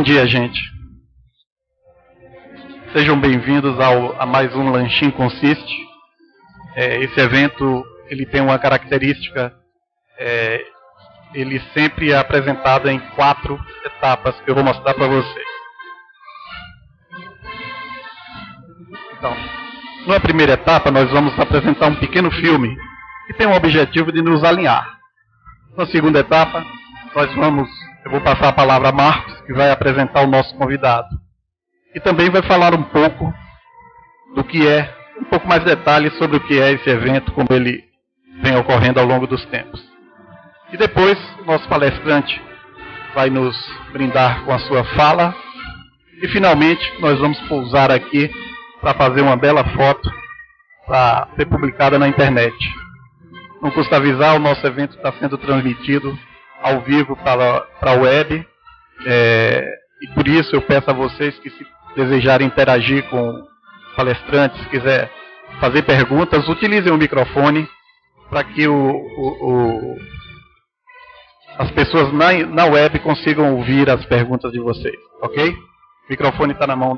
Bom dia, gente. Sejam bem-vindos a mais um Lanchinho Consiste. Esse evento ele tem uma característica, ele sempre é apresentado em 4 etapas que eu vou mostrar para vocês. Então, na primeira etapa, nós vamos apresentar um pequeno filme que tem o objetivo de nos alinhar. Na segunda etapa, eu vou passar a palavra a Marcos, que vai apresentar o nosso convidado. E também vai falar um pouco um pouco mais detalhes sobre o que é esse evento, como ele vem ocorrendo ao longo dos tempos. E depois, o nosso palestrante vai nos brindar com a sua fala. E finalmente, nós vamos pousar aqui para fazer uma bela foto para ser publicada na internet. Não custa avisar, o nosso evento está sendo transmitido ao vivo para a web. E por isso eu peço a vocês que, se desejarem interagir com o palestrante, se quiser fazer perguntas, utilizem o microfone para que as pessoas na web consigam ouvir as perguntas de vocês, ok? O microfone está na mão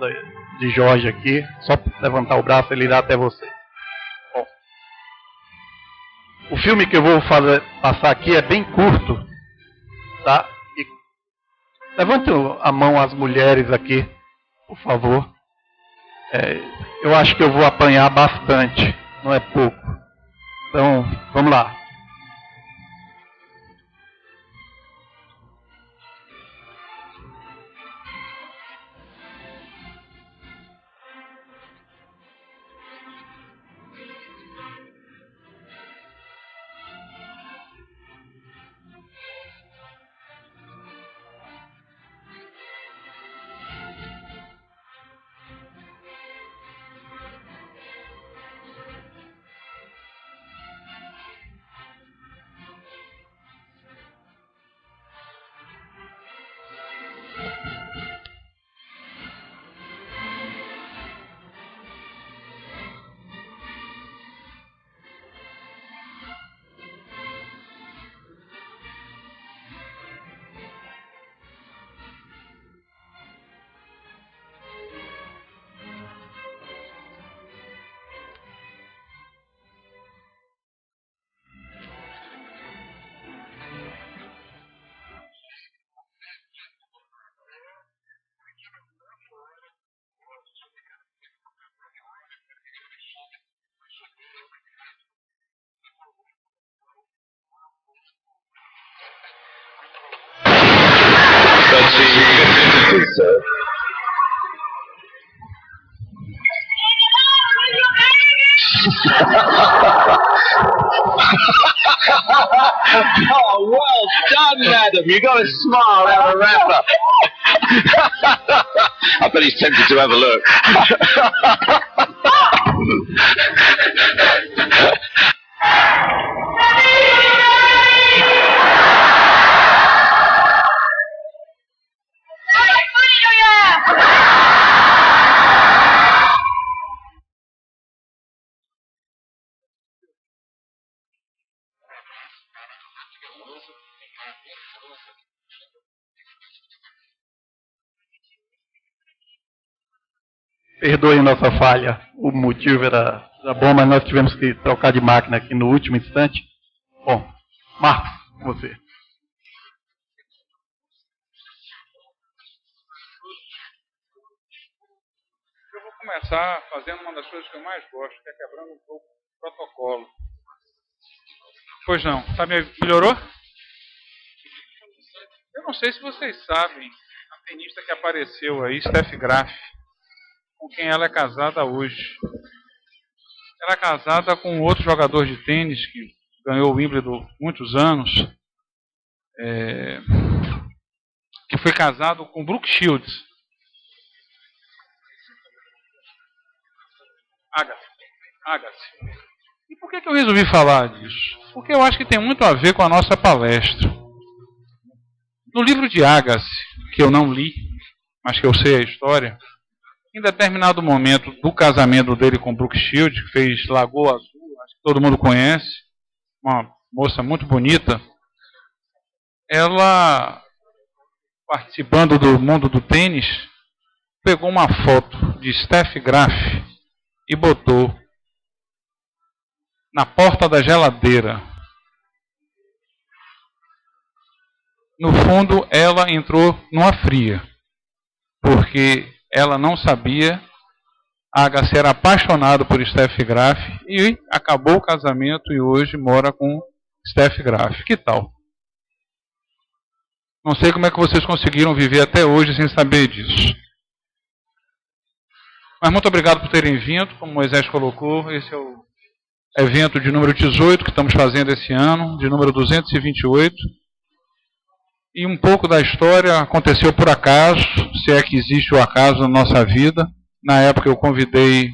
de Jorge aqui, só levantar o braço ele irá até você. Bom, o filme que eu vou passar aqui é bem curto, tá? E levante a mão as mulheres aqui, por favor. Eu acho que eu vou apanhar bastante, não é pouco. Então, vamos lá. Oh, well done, madam. You got a smile out of a rapper. I bet he's tempted to have a look. Perdoem nossa falha, o motivo era bom, mas nós tivemos que trocar de máquina aqui no último instante. Bom, Marcos, você. Eu vou começar fazendo uma das coisas que eu mais gosto, que é quebrando um pouco o protocolo. Pois não, melhorou? Eu não sei se vocês sabem, a tenista que apareceu aí, Steffi Graf, com quem ela é casada hoje. Ela é casada com outro jogador de tênis que ganhou o Wimbledon muitos anos, que foi casado com Brooke Shields. Agassi. E por que eu resolvi falar disso? Porque eu acho que tem muito a ver com a nossa palestra. No livro de Agassi, que eu não li, mas que eu sei a história, em determinado momento do casamento dele com Brooke Shields, que fez Lagoa Azul, acho que todo mundo conhece, uma moça muito bonita, ela participando do mundo do tênis, pegou uma foto de Steffi Graf e botou na porta da geladeira. No fundo, ela entrou numa fria, porque ela não sabia. A Agassi era apaixonado por Steffi Graf e acabou o casamento e hoje mora com Steffi Graf. Que tal? Não sei como é que vocês conseguiram viver até hoje sem saber disso. Mas muito obrigado por terem vindo. Como Moisés colocou, esse é o evento de número 18 que estamos fazendo esse ano, de número 228. E um pouco da história aconteceu por acaso, se é que existe o acaso na nossa vida. Na época eu convidei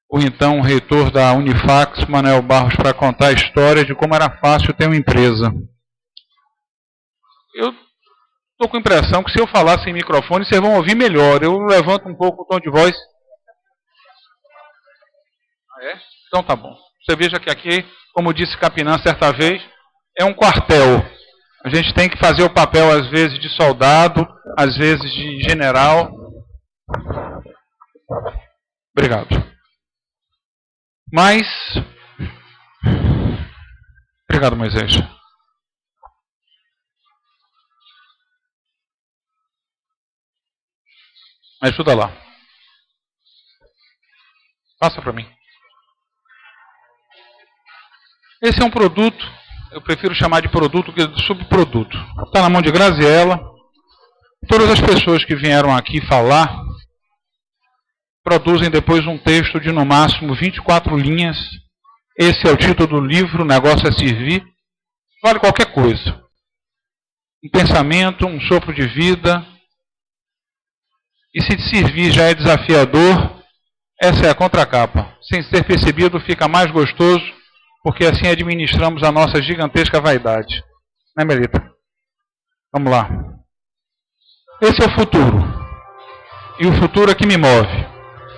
o então reitor da Unifax, Manuel Barros, para contar a história de como era fácil ter uma empresa. Eu estou com a impressão que se eu falar sem microfone, vocês vão ouvir melhor. Eu levanto um pouco o tom de voz. Ah, é? Então tá bom. Você veja que aqui, como disse Capinã certa vez, é um quartel. A gente tem que fazer o papel, às vezes, de soldado, às vezes de general. Obrigado. Mas... Obrigado, Moisés. Me ajuda lá. Passa para mim. Esse é um produto, eu prefiro chamar de produto que de subproduto. Está na mão de Graziella. Todas as pessoas que vieram aqui falar produzem depois um texto de no máximo 24 linhas. Esse é o título do livro, o negócio é servir. Vale qualquer coisa. Um pensamento, um sopro de vida. E se servir já é desafiador, essa é a contracapa. Sem ser percebido, fica mais gostoso, porque assim administramos a nossa gigantesca vaidade. Né, Melita? Vamos lá. Esse é o futuro. E o futuro é que me move.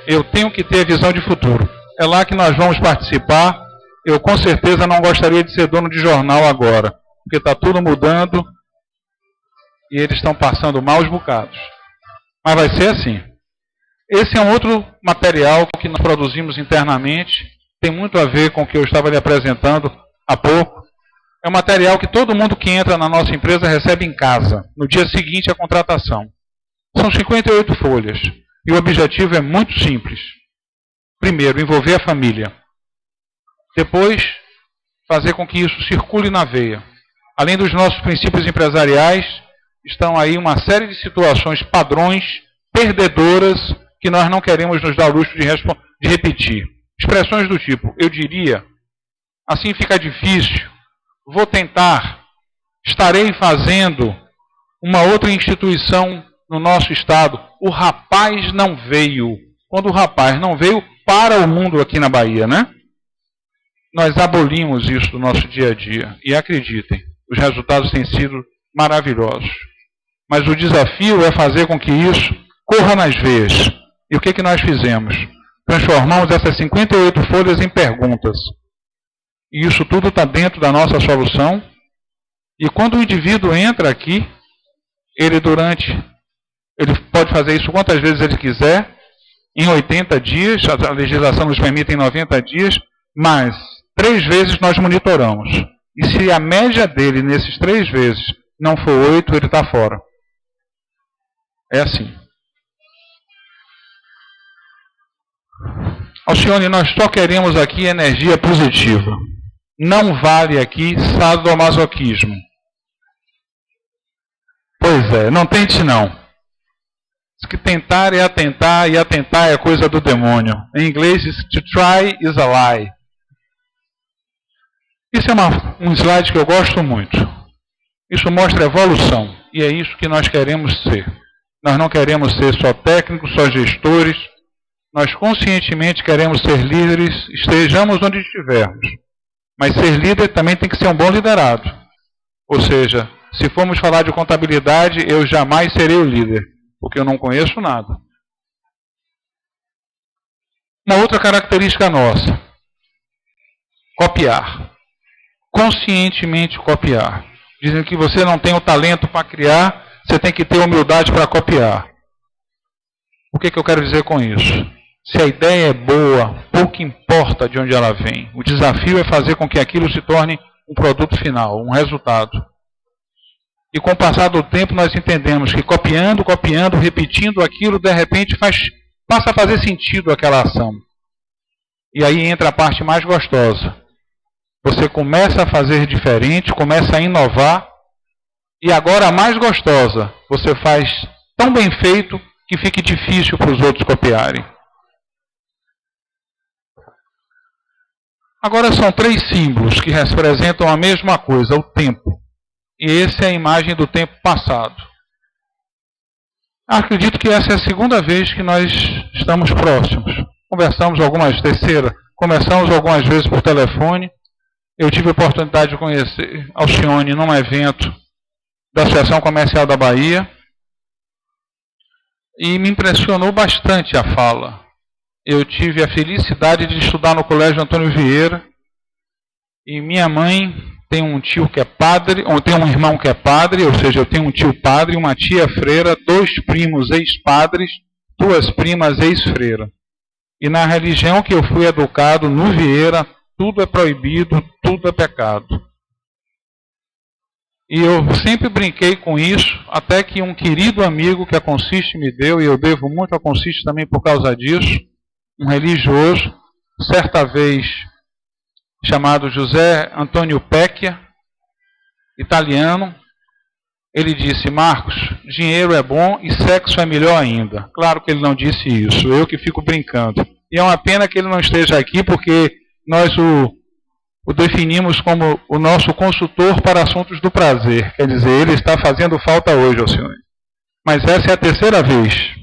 Eu tenho que ter visão de futuro. É lá que nós vamos participar. Eu com certeza não gostaria de ser dono de jornal agora, porque está tudo mudando e eles estão passando maus bocados. Mas vai ser assim. Esse é um outro material que nós produzimos internamente, tem muito a ver com o que eu estava lhe apresentando há pouco. É um material que todo mundo que entra na nossa empresa recebe em casa, no dia seguinte à contratação. São 58 folhas. E o objetivo é muito simples. Primeiro, envolver a família. Depois, fazer com que isso circule na veia. Além dos nossos princípios empresariais, estão aí uma série de situações padrões, perdedoras, que nós não queremos nos dar o luxo de repetir. Expressões do tipo, eu diria, assim fica difícil, vou tentar, estarei fazendo, uma outra instituição no nosso estado, o rapaz não veio. Quando o rapaz não veio para o mundo aqui na Bahia, né? Nós abolimos isso do nosso dia a dia. E acreditem, os resultados têm sido maravilhosos. Mas o desafio é fazer com que isso corra nas veias. E o que nós fizemos? Transformamos essas 58 folhas em perguntas. E isso tudo está dentro da nossa solução. E quando o indivíduo entra aqui, ele pode fazer isso quantas vezes ele quiser, em 80 dias, a legislação nos permite em 90 dias, mas 3 vezes nós monitoramos. E se a média dele nesses 3 vezes não for 8, ele está fora. É assim. Alcione, nós só queremos aqui energia positiva. Não vale aqui sadomasoquismo. Pois é, não tente não. Diz que tentar é atentar, e atentar é coisa do demônio. Em inglês, to try is a lie. Isso é um slide que eu gosto muito. Isso mostra evolução. E é isso que nós queremos ser. Nós não queremos ser só técnicos, só gestores. Nós conscientemente queremos ser líderes, estejamos onde estivermos. Mas ser líder também tem que ser um bom liderado. Ou seja, se formos falar de contabilidade, eu jamais serei o líder, porque eu não conheço nada. Uma outra característica nossa: copiar. Conscientemente copiar. Dizem que você não tem o talento para criar, você tem que ter humildade para copiar. O que eu quero dizer com isso? Se a ideia é boa, pouco importa de onde ela vem. O desafio é fazer com que aquilo se torne um produto final, um resultado. E com o passar do tempo nós entendemos que copiando, repetindo aquilo, de repente passa a fazer sentido aquela ação. E aí entra a parte mais gostosa. Você começa a fazer diferente, começa a inovar, e agora a mais gostosa, você faz tão bem feito que fique difícil para os outros copiarem. Agora são 3 símbolos que representam a mesma coisa, o tempo. E essa é a imagem do tempo passado. Acredito que essa é a segunda vez que nós estamos próximos. Conversamos algumas vezes por telefone. Eu tive a oportunidade de conhecer Alcione num evento da Associação Comercial da Bahia. E me impressionou bastante a fala. Eu tive a felicidade de estudar no Colégio Antônio Vieira. E minha mãe tem um tio que é padre, ou tem um irmão que é padre, ou seja, eu tenho um tio padre, uma tia freira, 2 primos ex-padres, 2 primas ex-freira. E na religião que eu fui educado, no Vieira, tudo é proibido, tudo é pecado. E eu sempre brinquei com isso, até que um querido amigo que a Consiste me deu, e eu devo muito a Consiste também por causa disso, um religioso, certa vez chamado José Antônio Pecchia, italiano, ele disse: Marcos, dinheiro é bom e sexo é melhor ainda. Claro que ele não disse isso, eu que fico brincando. E é uma pena que ele não esteja aqui, porque nós o definimos como o nosso consultor para assuntos do prazer. Quer dizer, ele está fazendo falta hoje, Alcione. Mas essa é a 3ª vez.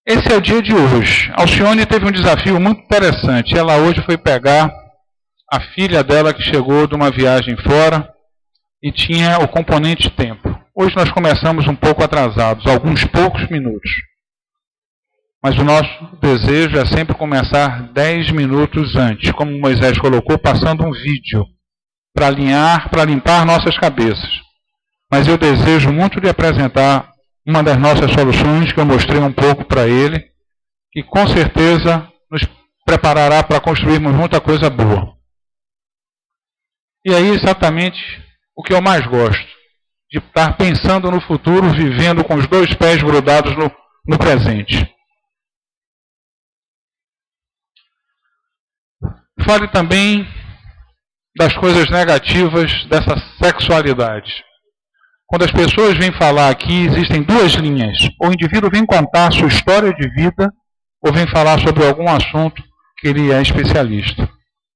Esse é o dia de hoje. Alcione teve um desafio muito interessante. Ela hoje foi pegar a filha dela que chegou de uma viagem fora e tinha o componente tempo. Hoje nós começamos um pouco atrasados, alguns poucos minutos. Mas o nosso desejo é sempre começar 10 minutos antes, como Moisés colocou, passando um vídeo para alinhar, para limpar nossas cabeças. Mas eu desejo muito de apresentar uma das nossas soluções, que eu mostrei um pouco para ele, que com certeza nos preparará para construirmos muita coisa boa. E aí exatamente o que eu mais gosto, de estar pensando no futuro, vivendo com os 2 pés grudados no presente. Fale também das coisas negativas dessa sexualidade. Quando as pessoas vêm falar aqui, existem 2 linhas. O indivíduo vem contar a sua história de vida, ou vem falar sobre algum assunto que ele é especialista.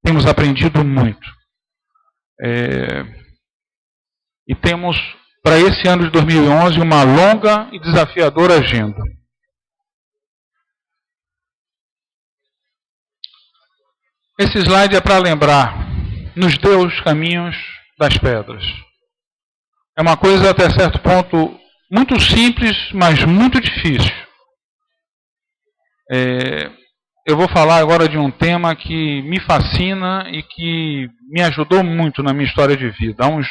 Temos aprendido muito. E temos, para esse ano de 2011, uma longa e desafiadora agenda. Esse slide é para lembrar, nos dê os caminhos das pedras. É uma coisa até certo ponto muito simples, mas muito difícil. Eu vou falar agora de um tema que me fascina e que me ajudou muito na minha história de vida. Há uns,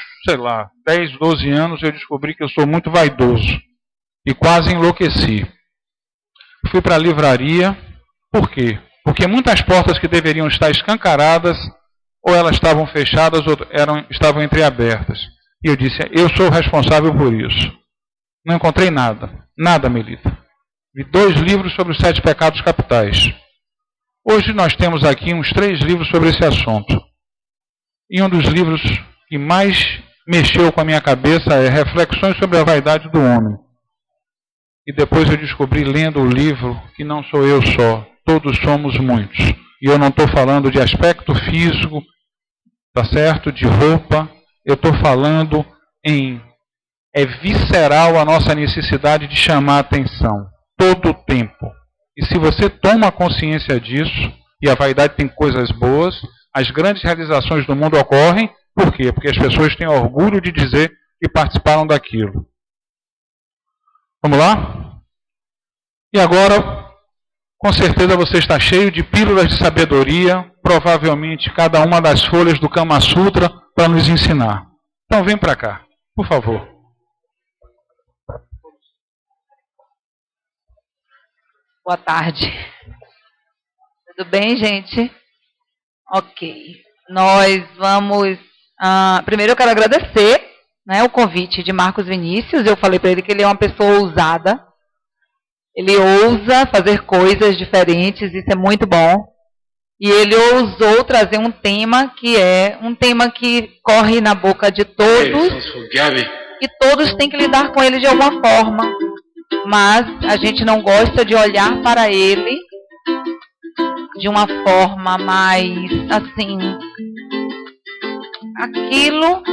10, 12 anos eu descobri que eu sou muito vaidoso e quase enlouqueci. Fui para a livraria. Por quê? Porque muitas portas que deveriam estar escancaradas, ou elas estavam fechadas ou estavam entreabertas. E eu disse: eu sou o responsável por isso. Não encontrei nada. Nada, Melita. Vi 2 livros sobre os 7 pecados capitais. Hoje nós temos aqui uns 3 livros sobre esse assunto. E um dos livros que mais mexeu com a minha cabeça é Reflexões sobre a Vaidade do Homem. E depois eu descobri, lendo o livro, que não sou eu só. Todos somos muitos. E eu não estou falando de aspecto físico, tá certo? De roupa. Eu estou falando é visceral a nossa necessidade de chamar a atenção. Todo o tempo. E se você toma consciência disso, e a vaidade tem coisas boas, as grandes realizações do mundo ocorrem. Por quê? Porque as pessoas têm orgulho de dizer que participaram daquilo. Vamos lá? E agora, com certeza você está cheio de pílulas de sabedoria, provavelmente cada uma das folhas do Kama Sutra para nos ensinar. Então vem para cá. Por favor. Boa tarde. Tudo bem, gente? Ok. Nós vamos... primeiro eu quero agradecer, né, o convite de Marcos Vinícius. Eu falei para ele que ele é uma pessoa ousada. Ele ousa fazer coisas diferentes, isso é muito bom. E ele ousou trazer um tema que é um tema que corre na boca de todos. E todos têm que lidar com ele de alguma forma. Mas a gente não gosta de olhar para ele de uma forma mais assim, aquilo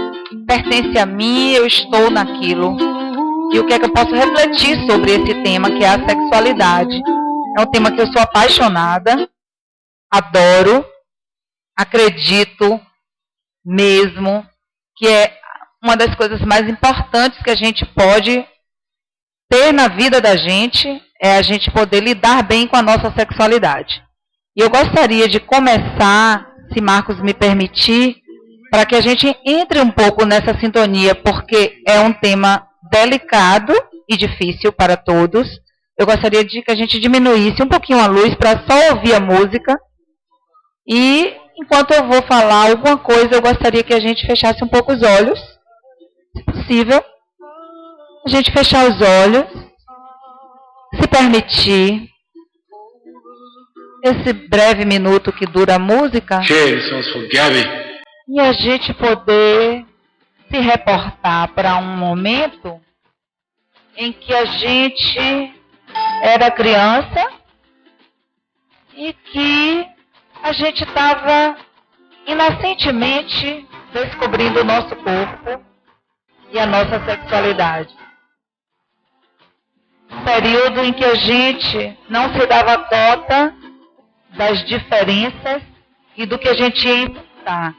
pertence a mim, eu estou naquilo. E o que é que eu posso refletir sobre esse tema, que é a sexualidade? É um tema que eu sou apaixonada, adoro, acredito mesmo que é uma das coisas mais importantes que a gente pode ter na vida da gente, é a gente poder lidar bem com a nossa sexualidade. E eu gostaria de começar, se Marcos me permitir, para que a gente entre um pouco nessa sintonia, porque é um tema delicado e difícil para todos. Eu gostaria de que a gente diminuísse um pouquinho a luz para só ouvir a música. E, enquanto eu vou falar alguma coisa, eu gostaria que a gente fechasse um pouco os olhos, se possível. A gente fechar os olhos, se permitir, esse breve minuto que dura a música, e a gente poder se reportar para um momento em que a gente era criança e que a gente estava inocentemente descobrindo o nosso corpo e a nossa sexualidade. Um período em que a gente não se dava conta das diferenças e do que a gente ia enfrentar.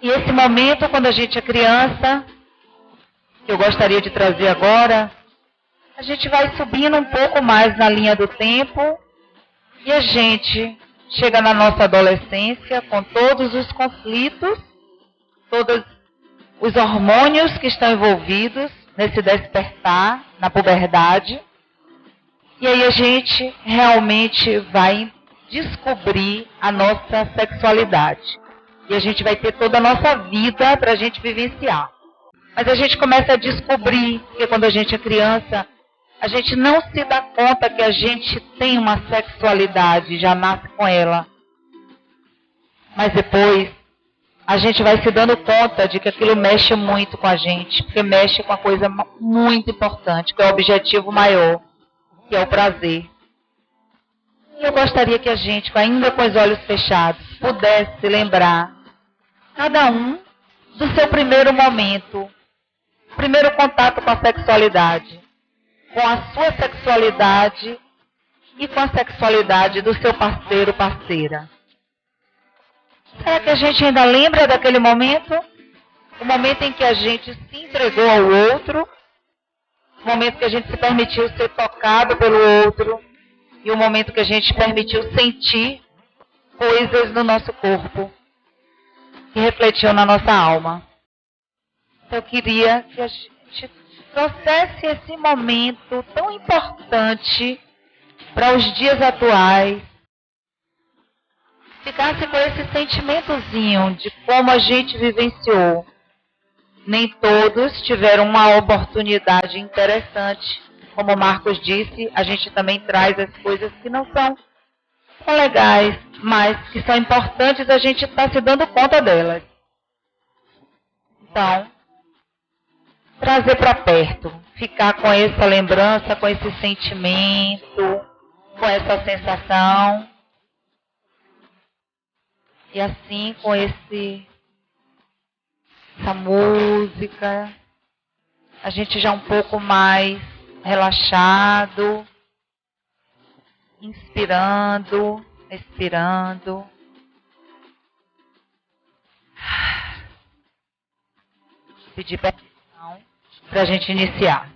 E esse momento, quando a gente é criança, que eu gostaria de trazer agora, a gente vai subindo um pouco mais na linha do tempo e a gente chega na nossa adolescência com todos os conflitos, todos os hormônios que estão envolvidos nesse despertar, na puberdade. E aí a gente realmente vai descobrir a nossa sexualidade. E a gente vai ter toda a nossa vida para a gente vivenciar. Mas a gente começa a descobrir que quando a gente é criança, a gente não se dá conta que a gente tem uma sexualidade, já nasce com ela. Mas depois, a gente vai se dando conta de que aquilo mexe muito com a gente, porque mexe com a coisa muito importante, que é o objetivo maior, que é o prazer. E eu gostaria que a gente, ainda com os olhos fechados, pudesse lembrar, cada um, do seu primeiro momento, primeiro contato com a sexualidade, com a sua sexualidade e com a sexualidade do seu parceiro, parceira. Será que a gente ainda lembra daquele momento? O momento em que a gente se entregou ao outro, o momento que a gente se permitiu ser tocado pelo outro, e o momento que a gente permitiu sentir coisas no nosso corpo, que refletiam na nossa alma. Eu queria que a gente trouxesse esse momento tão importante para os dias atuais, ficasse com esse sentimentozinho de como a gente vivenciou. Nem todos tiveram uma oportunidade interessante. Como o Marcos disse, a gente também traz as coisas que não são tão legais, mas que são importantes a gente estar se dando conta delas. Então, trazer para perto, ficar com essa lembrança, com esse sentimento, com essa sensação. E assim, com essa música, a gente já um pouco mais relaxado, inspirando, expirando. Pedir permissão para a gente iniciar.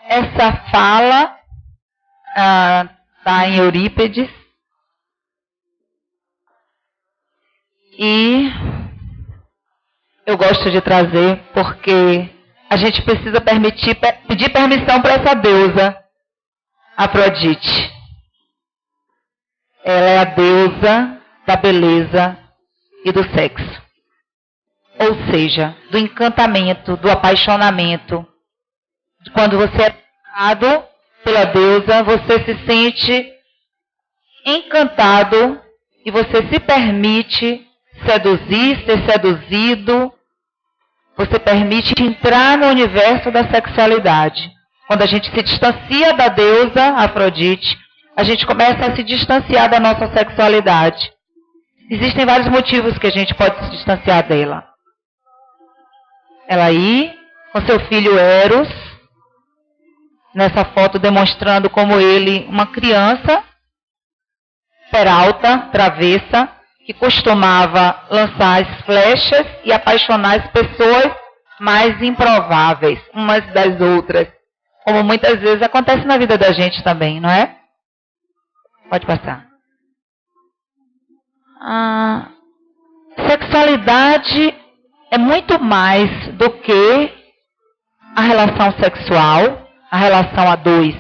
Essa fala está em Eurípides. E eu gosto de trazer porque a gente precisa pedir permissão para essa deusa, Afrodite. Ela é a deusa da beleza e do sexo. Ou seja, do encantamento, do apaixonamento. Quando você é tocado pela deusa, você se sente encantado e você se permite seduzir, ser seduzido. Você permite entrar no universo da sexualidade. Quando a gente se distancia da deusa Afrodite, a gente começa a se distanciar da nossa sexualidade. Existem vários motivos que a gente pode se distanciar dela. Ela aí, com seu filho Eros, nessa foto demonstrando como ele, uma criança, peralta, travessa, que costumava lançar as flechas e apaixonar as pessoas mais improváveis, umas das outras. Como muitas vezes acontece na vida da gente também, não é? Pode passar. A sexualidade é muito mais do que a relação sexual, a relação a dois.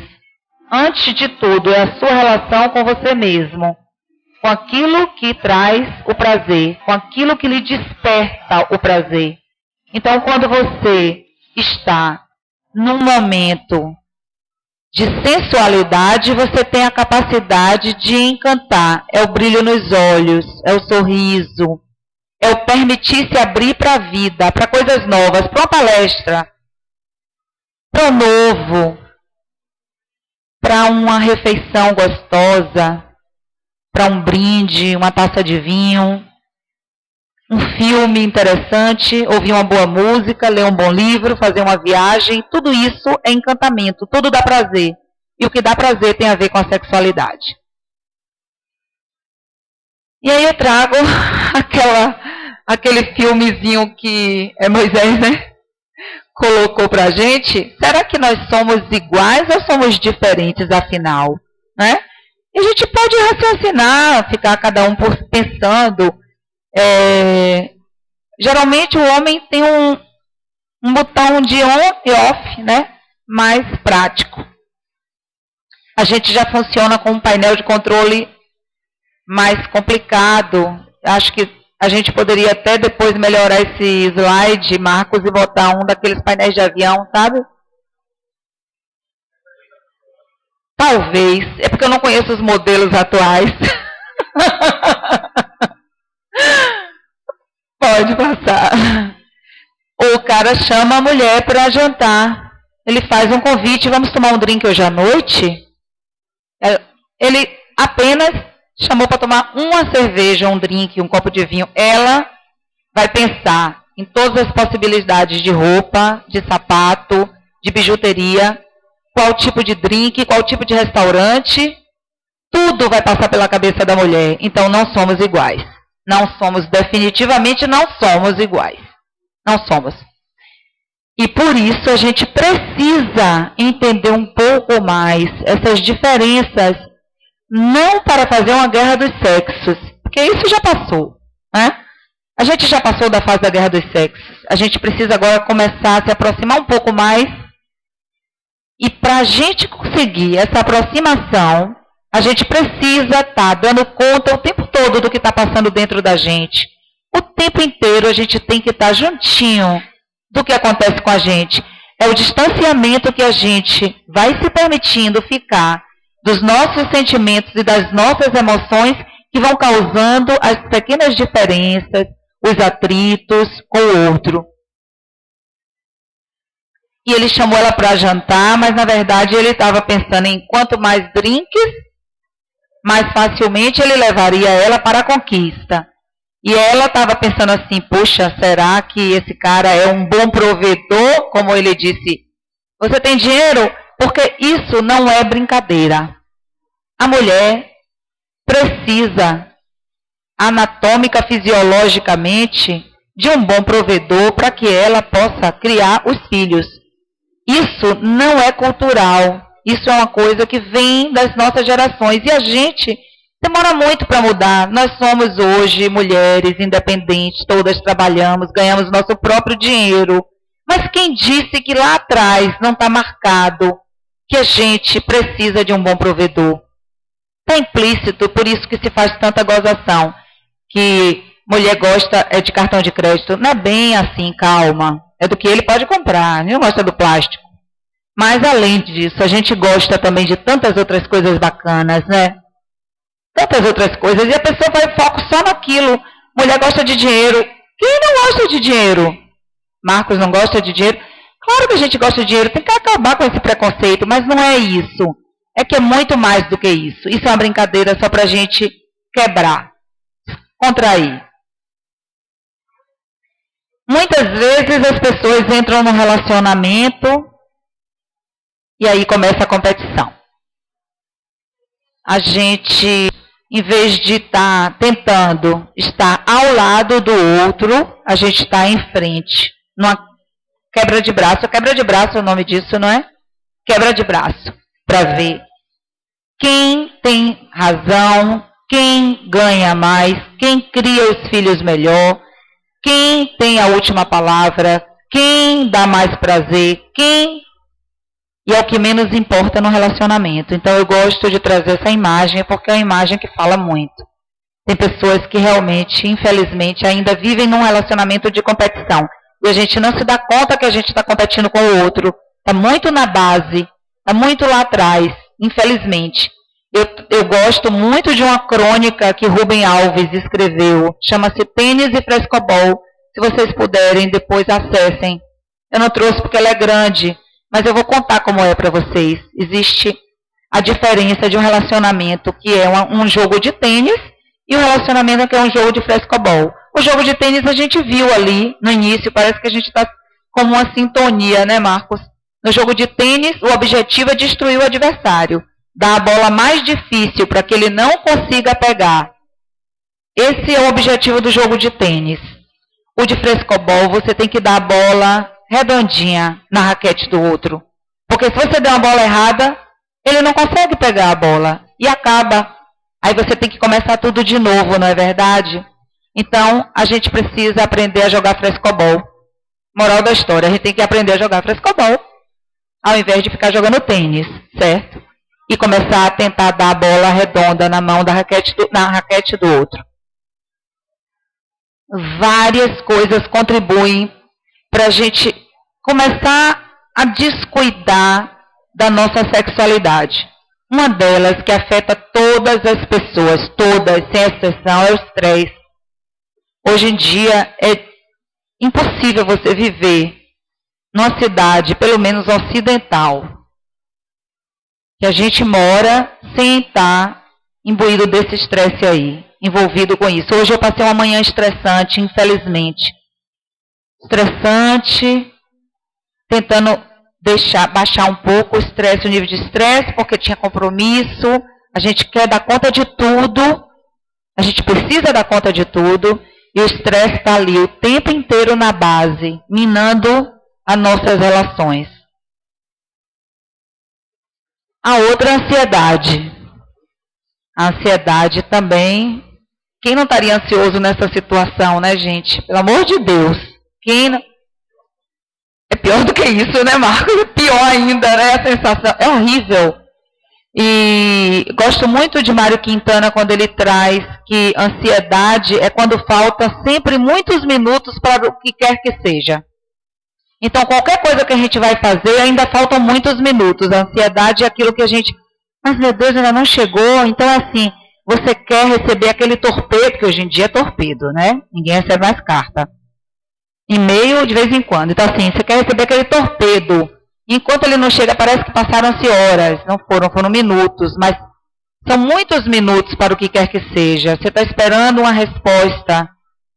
Antes de tudo, é a sua relação com você mesmo, com aquilo que traz o prazer, com aquilo que lhe desperta o prazer. Então, quando você está num momento de sensualidade, você tem a capacidade de encantar. É o brilho nos olhos, é o sorriso, é o permitir se abrir para a vida, para coisas novas, para uma palestra, para o novo, para uma refeição gostosa, para um brinde, uma taça de vinho, um filme interessante, ouvir uma boa música, ler um bom livro, fazer uma viagem. Tudo isso é encantamento, tudo dá prazer. E o que dá prazer tem a ver com a sexualidade. E aí eu trago aquele filmezinho que é Moisés, né? Colocou pra gente. Será que nós somos iguais ou somos diferentes, afinal? Né? E a gente pode raciocinar, ficar cada um pensando. Geralmente o homem tem um botão de on e off, né? Mais prático. A gente já funciona com um painel de controle mais complicado. Acho que a gente poderia até depois melhorar esse slide, Marcos, e botar um daqueles painéis de avião, sabe? Talvez. É porque eu não conheço os modelos atuais. Pode passar. O cara chama a mulher para jantar. Ele faz um convite, vamos tomar um drink hoje à noite? Ele apenas chamou para tomar uma cerveja, um drink, um copo de vinho. Ela vai pensar em todas as possibilidades de roupa, de sapato, de bijuteria, qual tipo de drink, qual tipo de restaurante. Tudo vai passar pela cabeça da mulher. Então não somos iguais. Não somos, definitivamente não somos iguais. Não somos. E por isso a gente precisa entender um pouco mais essas diferenças, não para fazer uma guerra dos sexos, porque isso já passou, né? A gente já passou da fase da guerra dos sexos. A gente precisa agora começar a se aproximar um pouco mais. E para a gente conseguir essa aproximação, a gente precisa estar dando conta o tempo todo do que está passando dentro da gente. O tempo inteiro a gente tem que estar juntinho do que acontece com a gente. É o distanciamento que a gente vai se permitindo ficar dos nossos sentimentos e das nossas emoções que vão causando as pequenas diferenças, os atritos com o outro. E ele chamou ela para jantar, mas na verdade ele estava pensando em quanto mais drinks, mais facilmente ele levaria ela para a conquista. E ela estava pensando assim, puxa, será que esse cara é um bom provedor? Como ele disse, você tem dinheiro? Porque isso não é brincadeira. A mulher precisa, anatômica, fisiologicamente, de um bom provedor para que ela possa criar os filhos. Isso não é cultural, Isso é uma coisa que vem das nossas gerações. E a gente demora muito para mudar. Nós somos hoje mulheres independentes, todas trabalhamos, ganhamos nosso próprio dinheiro. Mas quem disse que lá atrás não está marcado que a gente precisa de um bom provedor? Está implícito, por isso que se faz tanta gozação. Que mulher gosta de cartão de crédito. Não é bem assim, calma. É do que ele pode comprar, não gosta do plástico. Mas além disso, a gente gosta também de tantas outras coisas bacanas, né? Tantas outras coisas. E a pessoa vai foco só naquilo. Mulher gosta de dinheiro. Quem não gosta de dinheiro? Marcos não gosta de dinheiro? Claro que a gente gosta de dinheiro. Tem que acabar com esse preconceito. Mas não é isso. É que é muito mais do que isso. Isso é uma brincadeira só pra gente quebrar. Contrair. Muitas vezes as pessoas entram num relacionamento e aí começa a competição. A gente, em vez de estar tentando estar ao lado do outro, a gente está em frente. Numa quebra de braço. Quebra de braço é o nome disso, não é? Quebra de braço. Para ver quem tem razão, quem ganha mais, quem cria os filhos melhor, quem tem a última palavra, quem dá mais prazer, quem... E é o que menos importa no relacionamento. Então eu gosto de trazer essa imagem, porque é uma imagem que fala muito. Tem pessoas que realmente, infelizmente, ainda vivem num relacionamento de competição. E a gente não se dá conta que a gente está competindo com o outro. Está muito na base, está muito lá atrás, infelizmente. Eu gosto muito de uma crônica que Rubem Alves escreveu. Chama-se Tênis e Frescobol. Se vocês puderem, depois acessem. Eu não trouxe porque ela é grande, mas eu vou contar como é para vocês. Existe a diferença de um relacionamento que é um jogo de tênis e um relacionamento que é um jogo de frescobol. O jogo de tênis a gente viu ali no início, parece que a gente está como uma sintonia, né, Marcos? No jogo de tênis, o objetivo é destruir o adversário. Dar a bola mais difícil para que ele não consiga pegar. Esse é o objetivo do jogo de tênis. O de frescobol, você tem que dar a bola redondinha na raquete do outro. Porque se você der uma bola errada, ele não consegue pegar a bola. E acaba. Aí você tem que começar tudo de novo, não é verdade? Então, a gente precisa aprender a jogar frescobol. Moral da história, a gente tem que aprender a jogar frescobol, ao invés de ficar jogando tênis, certo? E começar a tentar dar a bola redonda na mão da na raquete do outro. Várias coisas contribuem para a gente começar a descuidar da nossa sexualidade. Uma delas, que afeta todas as pessoas, todas, sem exceção, é o estresse. Hoje em dia é impossível você viver numa cidade, pelo menos ocidental, que a gente mora sem estar imbuído desse estresse aí, envolvido com isso. Hoje eu passei uma manhã estressante, infelizmente. Estressante, tentando baixar um pouco o estresse, o nível de estresse, porque tinha compromisso, a gente quer dar conta de tudo, a gente precisa dar conta de tudo, e o estresse está ali o tempo inteiro na base, minando as nossas relações. A outra é a ansiedade. A ansiedade também. Quem não estaria ansioso nessa situação, né, gente? Pelo amor de Deus. Quem não... É pior do que isso, né, Marcos? É pior ainda, né? A sensação é horrível. E gosto muito de Mário Quintana quando ele traz que ansiedade é quando falta sempre muitos minutos para o que quer que seja. Então, qualquer coisa que a gente vai fazer, ainda faltam muitos minutos. A ansiedade é aquilo que a gente... Mas, meu Deus, ainda não chegou. Então, assim, você quer receber aquele torpedo, que hoje em dia é torpedo, né? Ninguém recebe mais carta. E-mail de vez em quando. Então, assim, você quer receber aquele torpedo. Enquanto ele não chega, parece que passaram-se horas. Não foram minutos. Mas são muitos minutos para o que quer que seja. Você está esperando uma resposta.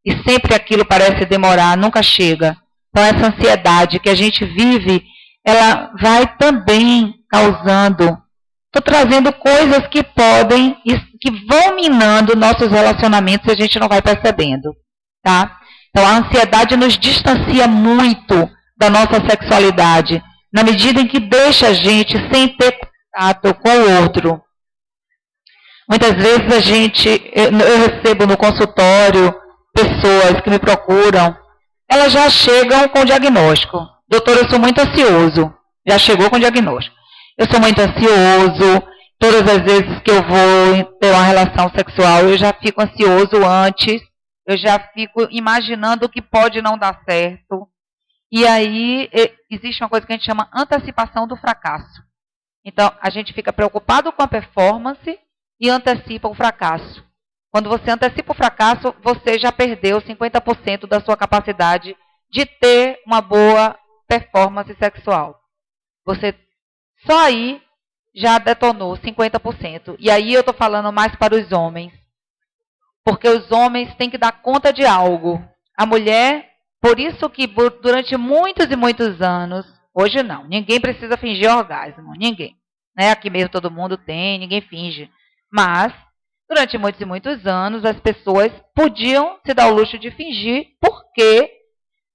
E sempre aquilo parece demorar, nunca chega. Então, essa ansiedade que a gente vive, ela vai também causando. Estou trazendo coisas que podem, que vão minando nossos relacionamentos e a gente não vai percebendo. Tá? Então, a ansiedade nos distancia muito da nossa sexualidade, na medida em que deixa a gente sem ter contato com o outro. Muitas vezes eu recebo no consultório pessoas que me procuram, elas já chegam com o diagnóstico. Doutor, eu sou muito ansioso. Já chegou com o diagnóstico. Eu sou muito ansioso. Todas as vezes que eu vou ter uma relação sexual, eu já fico ansioso antes. Eu já fico imaginando o que pode não dar certo. E aí, existe uma coisa que a gente chama antecipação do fracasso. Então, a gente fica preocupado com a performance e antecipa o fracasso. Quando você antecipa o fracasso, você já perdeu 50% da sua capacidade de ter uma boa performance sexual. Você só aí já detonou 50%. E aí eu estou falando mais para os homens. Porque os homens têm que dar conta de algo. A mulher, por isso que durante muitos e muitos anos, hoje não, ninguém precisa fingir orgasmo, ninguém. Né? Aqui mesmo todo mundo tem, ninguém finge. Mas, durante muitos e muitos anos, as pessoas podiam se dar o luxo de fingir, porque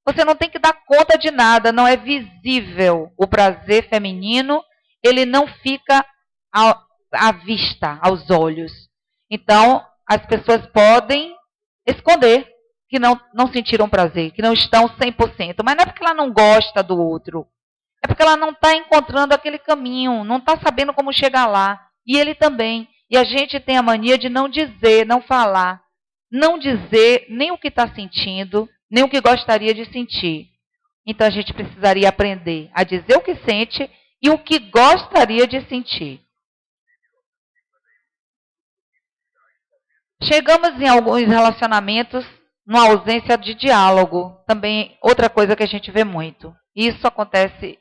você não tem que dar conta de nada, não é visível. O prazer feminino, ele não fica à vista, aos olhos. Então, as pessoas podem esconder que não sentiram prazer, que não estão 100%. Mas não é porque ela não gosta do outro. É porque ela não está encontrando aquele caminho, não está sabendo como chegar lá. E ele também. E a gente tem a mania de não dizer, não falar. Não dizer nem o que está sentindo, nem o que gostaria de sentir. Então a gente precisaria aprender a dizer o que sente e o que gostaria de sentir. Chegamos em alguns relacionamentos numa ausência de diálogo. Também outra coisa que a gente vê muito. Isso acontece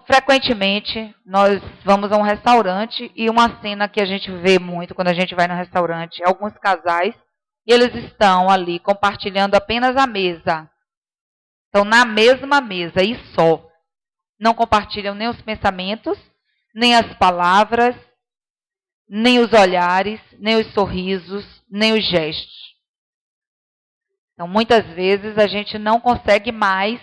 frequentemente. Nós vamos a um restaurante e uma cena que a gente vê muito quando a gente vai no restaurante, alguns casais, e eles estão ali compartilhando apenas a mesa. Estão na mesma mesa e só. Não compartilham nem os pensamentos, nem as palavras, nem os olhares, nem os sorrisos, nem os gestos. Então, muitas vezes, a gente não consegue mais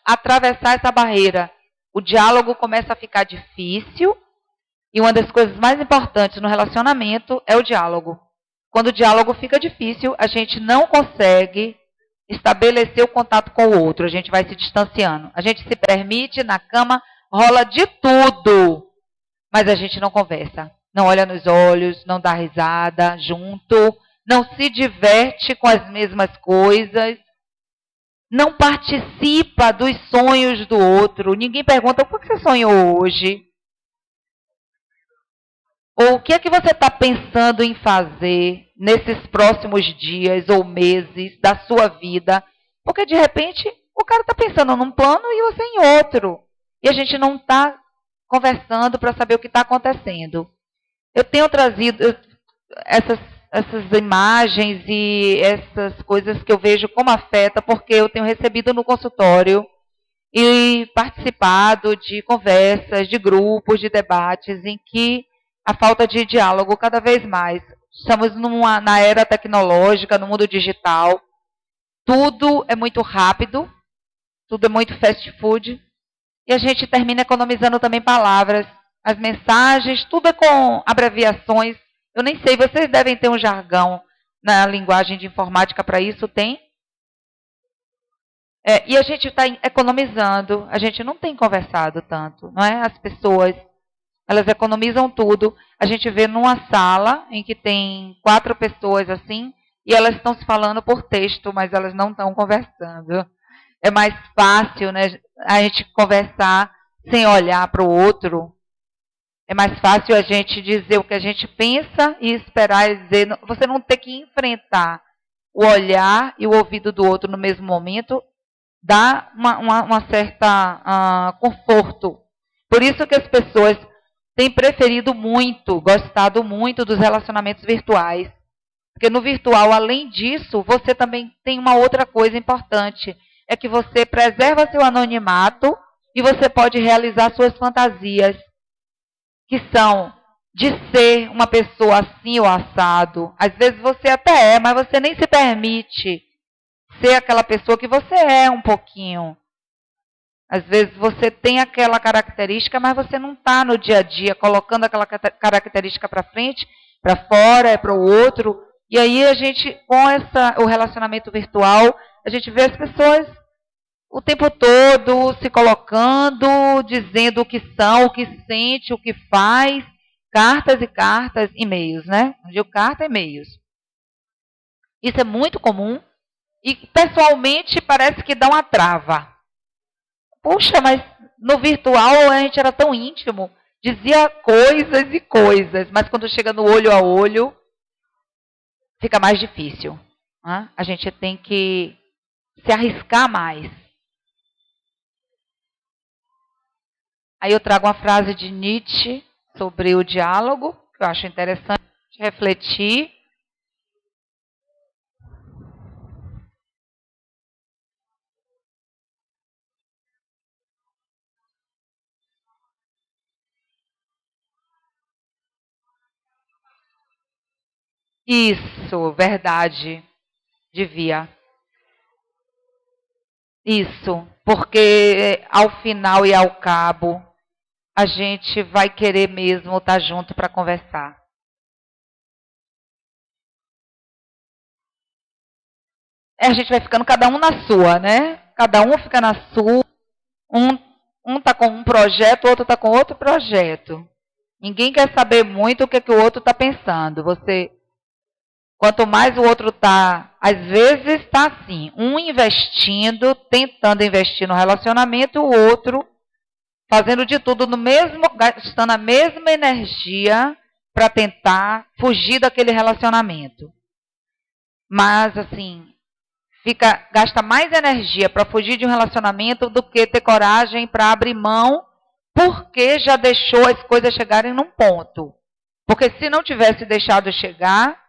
atravessar essa barreira. O diálogo começa a ficar difícil e uma das coisas mais importantes no relacionamento é o diálogo. Quando o diálogo fica difícil, a gente não consegue estabelecer o contato com o outro. A gente vai se distanciando. A gente se permite, na cama, rola de tudo, mas a gente não conversa. Não olha nos olhos, não dá risada junto, não se diverte com as mesmas coisas, não participa dos sonhos do outro. Ninguém pergunta, o que você sonhou hoje? Ou o que é que você está pensando em fazer nesses próximos dias ou meses da sua vida? Porque, de repente, o cara está pensando num plano e você em outro. E a gente não está conversando para saber o que está acontecendo. Eu tenho trazido essas imagens e essas coisas que eu vejo como afeta, porque eu tenho recebido no consultório e participado de conversas, de grupos, de debates, em que a falta de diálogo cada vez mais. Estamos na era tecnológica, no mundo digital. Tudo é muito rápido, tudo é muito fast food, e a gente termina economizando também palavras. As mensagens, tudo é com abreviações. Eu nem sei, vocês devem ter um jargão na linguagem de informática para isso, tem? E a gente está economizando, a gente não tem conversado tanto, não é? As pessoas, elas economizam tudo. A gente vê numa sala em que tem 4 pessoas assim, e elas estão se falando por texto, mas elas não estão conversando. É mais fácil, né, a gente conversar sem olhar para o outro. É mais fácil a gente dizer o que a gente pensa e esperar dizer. Você não ter que enfrentar o olhar e o ouvido do outro no mesmo momento, dá uma certa conforto. Por isso que as pessoas têm preferido muito, gostado muito dos relacionamentos virtuais. Porque no virtual, além disso, você também tem uma outra coisa importante. É que você preserva seu anonimato e você pode realizar suas fantasias, que são de ser uma pessoa assim ou assado. Às vezes você até é, mas você nem se permite ser aquela pessoa que você é um pouquinho. Às vezes você tem aquela característica, mas você não está no dia a dia colocando aquela característica para frente, para fora, para o outro. E aí a gente, com o relacionamento virtual, a gente vê as pessoas o tempo todo se colocando, dizendo o que são, o que sente, o que faz, cartas e cartas, e-mails, né? Não digo carta, e-mails. Isso é muito comum e pessoalmente parece que dá uma trava. Puxa, mas no virtual a gente era tão íntimo, dizia coisas e coisas, mas quando chega no olho a olho, fica mais difícil. Né? A gente tem que se arriscar mais. Aí eu trago uma frase de Nietzsche sobre o diálogo, que eu acho interessante refletir. Isso, verdade. Devia. Isso, porque ao final e ao cabo, a gente vai querer mesmo estar junto para conversar. A gente vai ficando cada um na sua, né? Cada um fica na sua. Um tá com um projeto, o outro tá com outro projeto. Ninguém quer saber muito o que o outro está pensando. Quanto mais o outro está, às vezes está assim, um investindo, tentando investir no relacionamento, o outro fazendo de tudo no mesmo, gastando a mesma energia para tentar fugir daquele relacionamento. Mas assim, gasta mais energia para fugir de um relacionamento do que ter coragem para abrir mão, porque já deixou as coisas chegarem num ponto. Porque se não tivesse deixado chegar,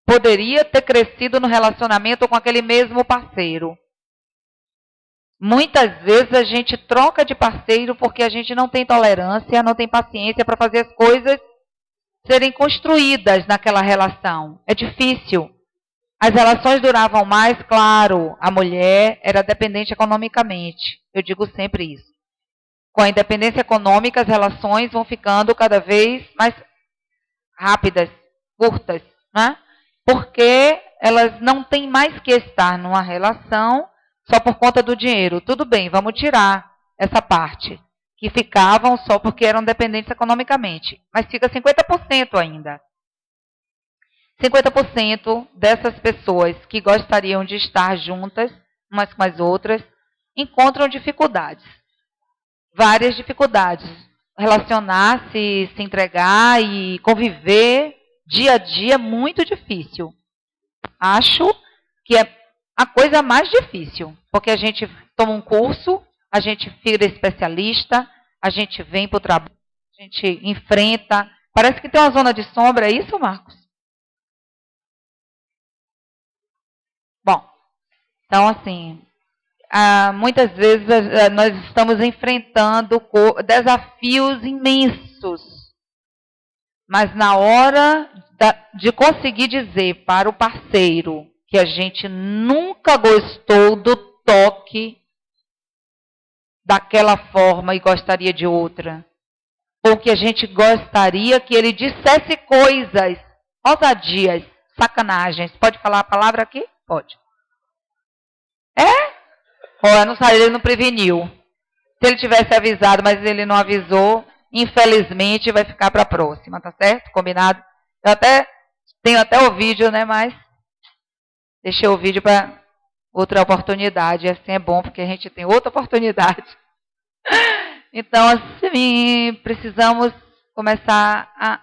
poderia ter crescido no relacionamento com aquele mesmo parceiro. Muitas vezes a gente troca de parceiro porque a gente não tem tolerância, não tem paciência para fazer as coisas serem construídas naquela relação. É difícil. As relações duravam mais, claro, a mulher era dependente economicamente. Eu digo sempre isso. Com a independência econômica, as relações vão ficando cada vez mais rápidas, curtas, né? Porque elas não têm mais que estar numa relação só por conta do dinheiro. Tudo bem, vamos tirar essa parte, que ficavam só porque eram dependentes economicamente. Mas fica 50% ainda. 50% dessas pessoas que gostariam de estar juntas, umas com as outras, encontram dificuldades. Várias dificuldades. Relacionar-se, se entregar e conviver dia a dia é muito difícil. Acho que é a coisa mais difícil, porque a gente toma um curso, a gente vira especialista, a gente vem para o trabalho, a gente enfrenta. Parece que tem uma zona de sombra, é isso, Marcos? Bom, então assim, muitas vezes nós estamos enfrentando desafios imensos, mas na hora de conseguir dizer para o parceiro que a gente nunca gostou do toque daquela forma e gostaria de outra, ou que a gente gostaria que ele dissesse coisas, ousadias, sacanagens. Pode falar a palavra aqui? Pode. Não saiu, ele não preveniu. Se ele tivesse avisado, mas ele não avisou, infelizmente vai ficar para a próxima, tá certo? Combinado? Eu tenho até o vídeo, né? Mas deixei o vídeo para outra oportunidade. Assim é bom, porque a gente tem outra oportunidade. Então, assim, precisamos começar a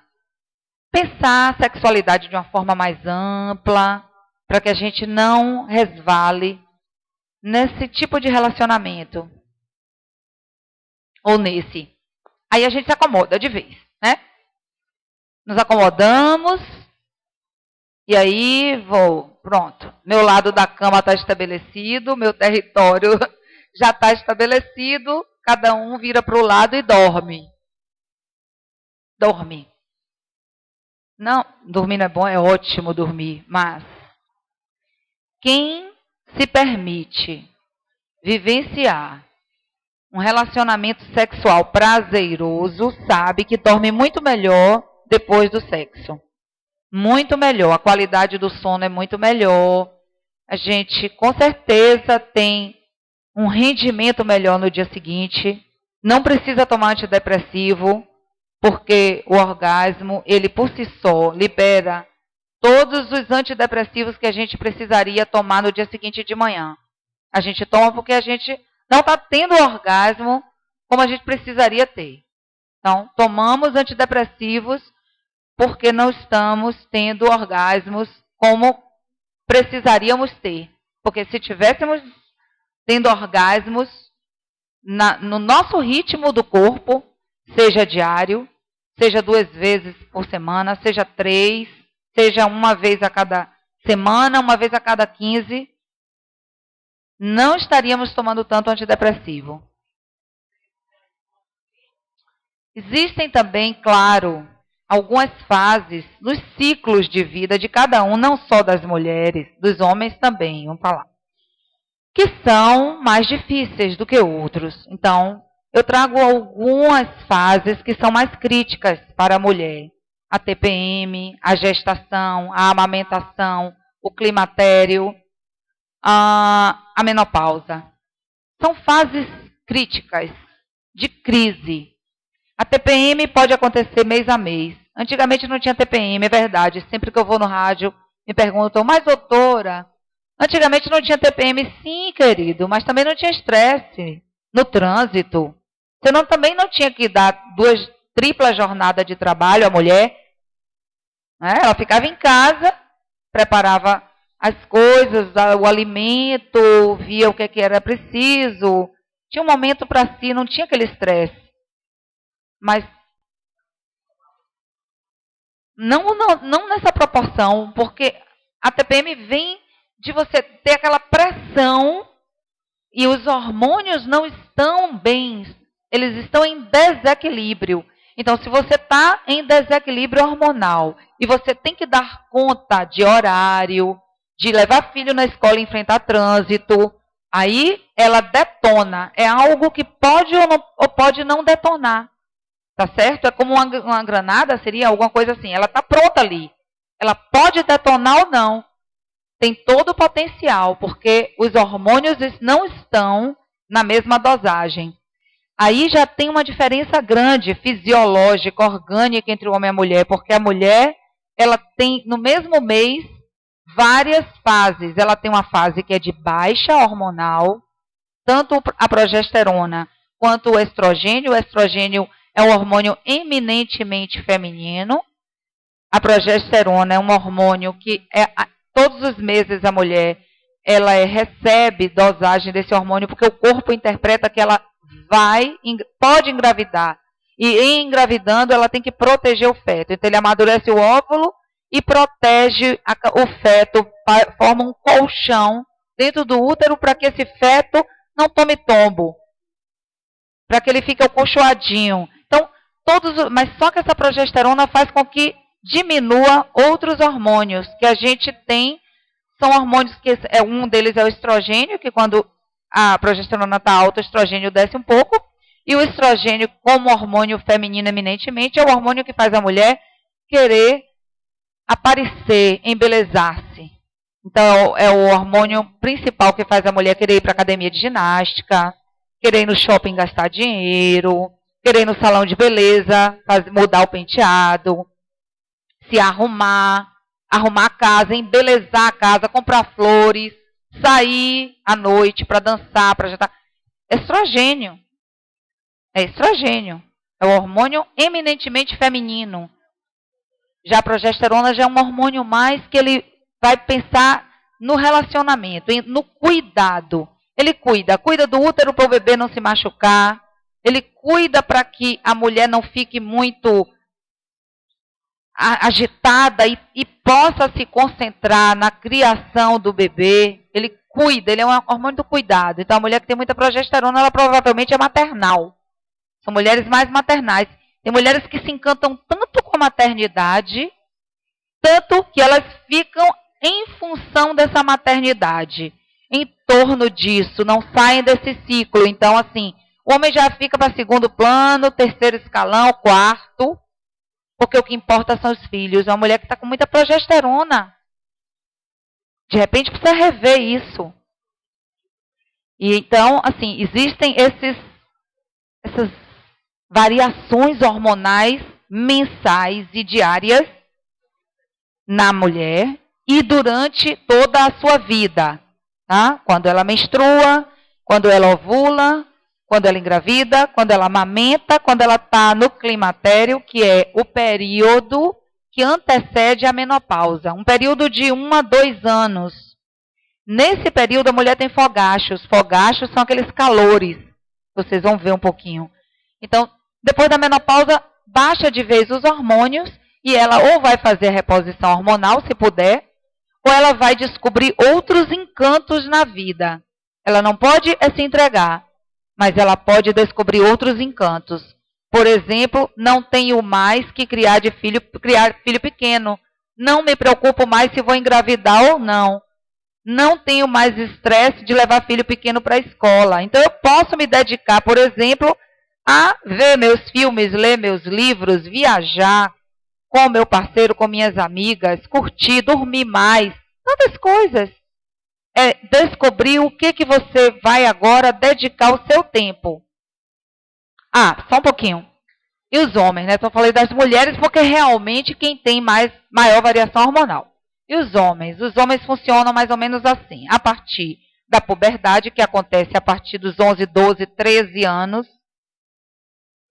pensar a sexualidade de uma forma mais ampla, para que a gente não resvale nesse tipo de relacionamento. Ou nesse. Aí a gente se acomoda de vez, né? Nos acomodamos, e aí pronto. Meu lado da cama está estabelecido, meu território já está estabelecido, cada um vira para o lado e dorme. Dorme. Não, dormir não é bom, é ótimo dormir, mas quem se permite vivenciar um relacionamento sexual prazeroso sabe que dorme muito melhor depois do sexo. Muito melhor. A qualidade do sono é muito melhor. A gente, com certeza, tem um rendimento melhor no dia seguinte. Não precisa tomar antidepressivo, porque o orgasmo, ele por si só, libera todos os antidepressivos que a gente precisaria tomar no dia seguinte de manhã. A gente toma porque a gente não está tendo orgasmo como a gente precisaria ter. Então, tomamos antidepressivos porque não estamos tendo orgasmos como precisaríamos ter. Porque se tivéssemos tendo orgasmos no nosso ritmo do corpo, seja diário, seja 2 vezes por semana, seja 3, seja uma vez a cada semana, uma vez a cada 15, não estaríamos tomando tanto antidepressivo. Existem também, claro, algumas fases nos ciclos de vida de cada um, não só das mulheres, dos homens também, vamos falar, que são mais difíceis do que outros. Então, eu trago algumas fases que são mais críticas para a mulher. A TPM, a gestação, a amamentação, o climatério, a menopausa. São fases críticas, de crise. A TPM pode acontecer mês a mês. Antigamente não tinha TPM, é verdade. Sempre que eu vou no rádio, me perguntam, mas doutora, antigamente não tinha TPM? Sim, querido, mas também não tinha estresse no trânsito. Você também não tinha que dar 2 triplas jornadas de trabalho à mulher. Né? Ela ficava em casa, preparava as coisas, o alimento, via o que era preciso. Tinha um momento para si, não tinha aquele estresse. Mas não nessa proporção, porque a TPM vem de você ter aquela pressão e os hormônios não estão bem, eles estão em desequilíbrio. Então, se você está em desequilíbrio hormonal e você tem que dar conta de horário, de levar filho na escola e enfrentar trânsito, aí ela detona. É algo que pode ou pode não detonar. Tá certo? É como uma granada, seria alguma coisa assim. Ela está pronta ali. Ela pode detonar ou não. Tem todo o potencial, porque os hormônios não estão na mesma dosagem. Aí já tem uma diferença grande, fisiológica, orgânica entre o homem e a mulher, porque a mulher, ela tem, no mesmo mês, várias fases. Ela tem uma fase que é de baixa hormonal, tanto a progesterona quanto o estrogênio. O estrogênio é um hormônio eminentemente feminino. A progesterona é um hormônio que todos os meses a mulher ela recebe dosagem desse hormônio, porque o corpo interpreta que ela pode engravidar. E em engravidando, ela tem que proteger o feto. Então, ele amadurece o óvulo e protege o feto, forma um colchão dentro do útero para que esse feto não tome tombo, para que ele fique acolchoadinho. Então, mas só que essa progesterona faz com que diminua outros hormônios que a gente tem. São hormônios que um deles é o estrogênio, que quando a progesterona está alta, o estrogênio desce um pouco. E o estrogênio, como hormônio feminino eminentemente, é o hormônio que faz a mulher querer aparecer, embelezar-se. Então, é o hormônio principal que faz a mulher querer ir para a academia de ginástica, querer ir no shopping gastar dinheiro, querer ir no salão de beleza, mudar o penteado, se arrumar a casa, embelezar a casa, comprar flores, sair à noite para dançar, para jantar. Estrogênio. É estrogênio. É o hormônio eminentemente feminino. Já a progesterona já é um hormônio mais que ele vai pensar no relacionamento, no cuidado. Ele cuida do útero para o bebê não se machucar. Ele cuida para que a mulher não fique muito agitada e possa se concentrar na criação do bebê. Ele cuida, ele é um hormônio do cuidado. Então, a mulher que tem muita progesterona, ela provavelmente é maternal. São mulheres mais maternais. Tem mulheres que se encantam tanto com a maternidade, tanto que elas ficam em função dessa maternidade, em torno disso, não saem desse ciclo. Então, assim, O homem já fica para segundo plano, terceiro escalão, quarto, porque o que importa são os filhos. É uma mulher que está com muita progesterona. De repente precisa rever isso. E então, assim, existem essas variações hormonais mensais e diárias na mulher e durante toda a sua vida, tá? Quando ela menstrua, quando ela ovula, quando ela engravida, quando ela amamenta, quando ela está no climatério, que é o período que antecede a menopausa, um período de 1 a 2 anos. Nesse período a mulher tem fogachos. Fogachos são aqueles calores. Vocês vão ver um pouquinho. Então, depois da menopausa, baixa de vez os hormônios e ela ou vai fazer a reposição hormonal, se puder, ou ela vai descobrir outros encantos na vida. Ela não pode se entregar, mas ela pode descobrir outros encantos. Por exemplo, não tenho mais que criar filho pequeno. Não me preocupo mais se vou engravidar ou não. Não tenho mais estresse de levar filho pequeno para a escola. Então eu posso me dedicar, por exemplo, a ver meus filmes, ler meus livros, viajar com meu parceiro, com minhas amigas, curtir, dormir mais. Tantas coisas. É descobrir o que você vai agora dedicar o seu tempo. Ah, só um pouquinho. E os homens, né? Então, eu falei das mulheres porque realmente quem tem maior variação hormonal. E os homens? Os homens funcionam mais ou menos assim. A partir da puberdade, que acontece a partir dos 11, 12, 13 anos.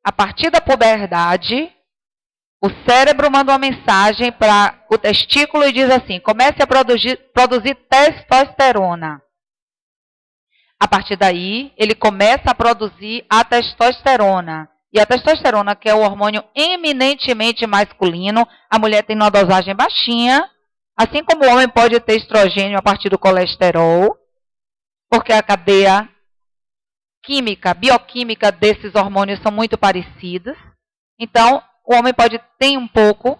A partir da puberdade, o cérebro manda uma mensagem para o testículo e diz assim: comece a produzir testosterona. A partir daí, ele começa a produzir a testosterona. E a testosterona, que é o hormônio eminentemente masculino, a mulher tem uma dosagem baixinha, assim como o homem pode ter estrogênio a partir do colesterol, porque a cadeia química, bioquímica desses hormônios são muito parecidas. Então, o homem pode ter um pouco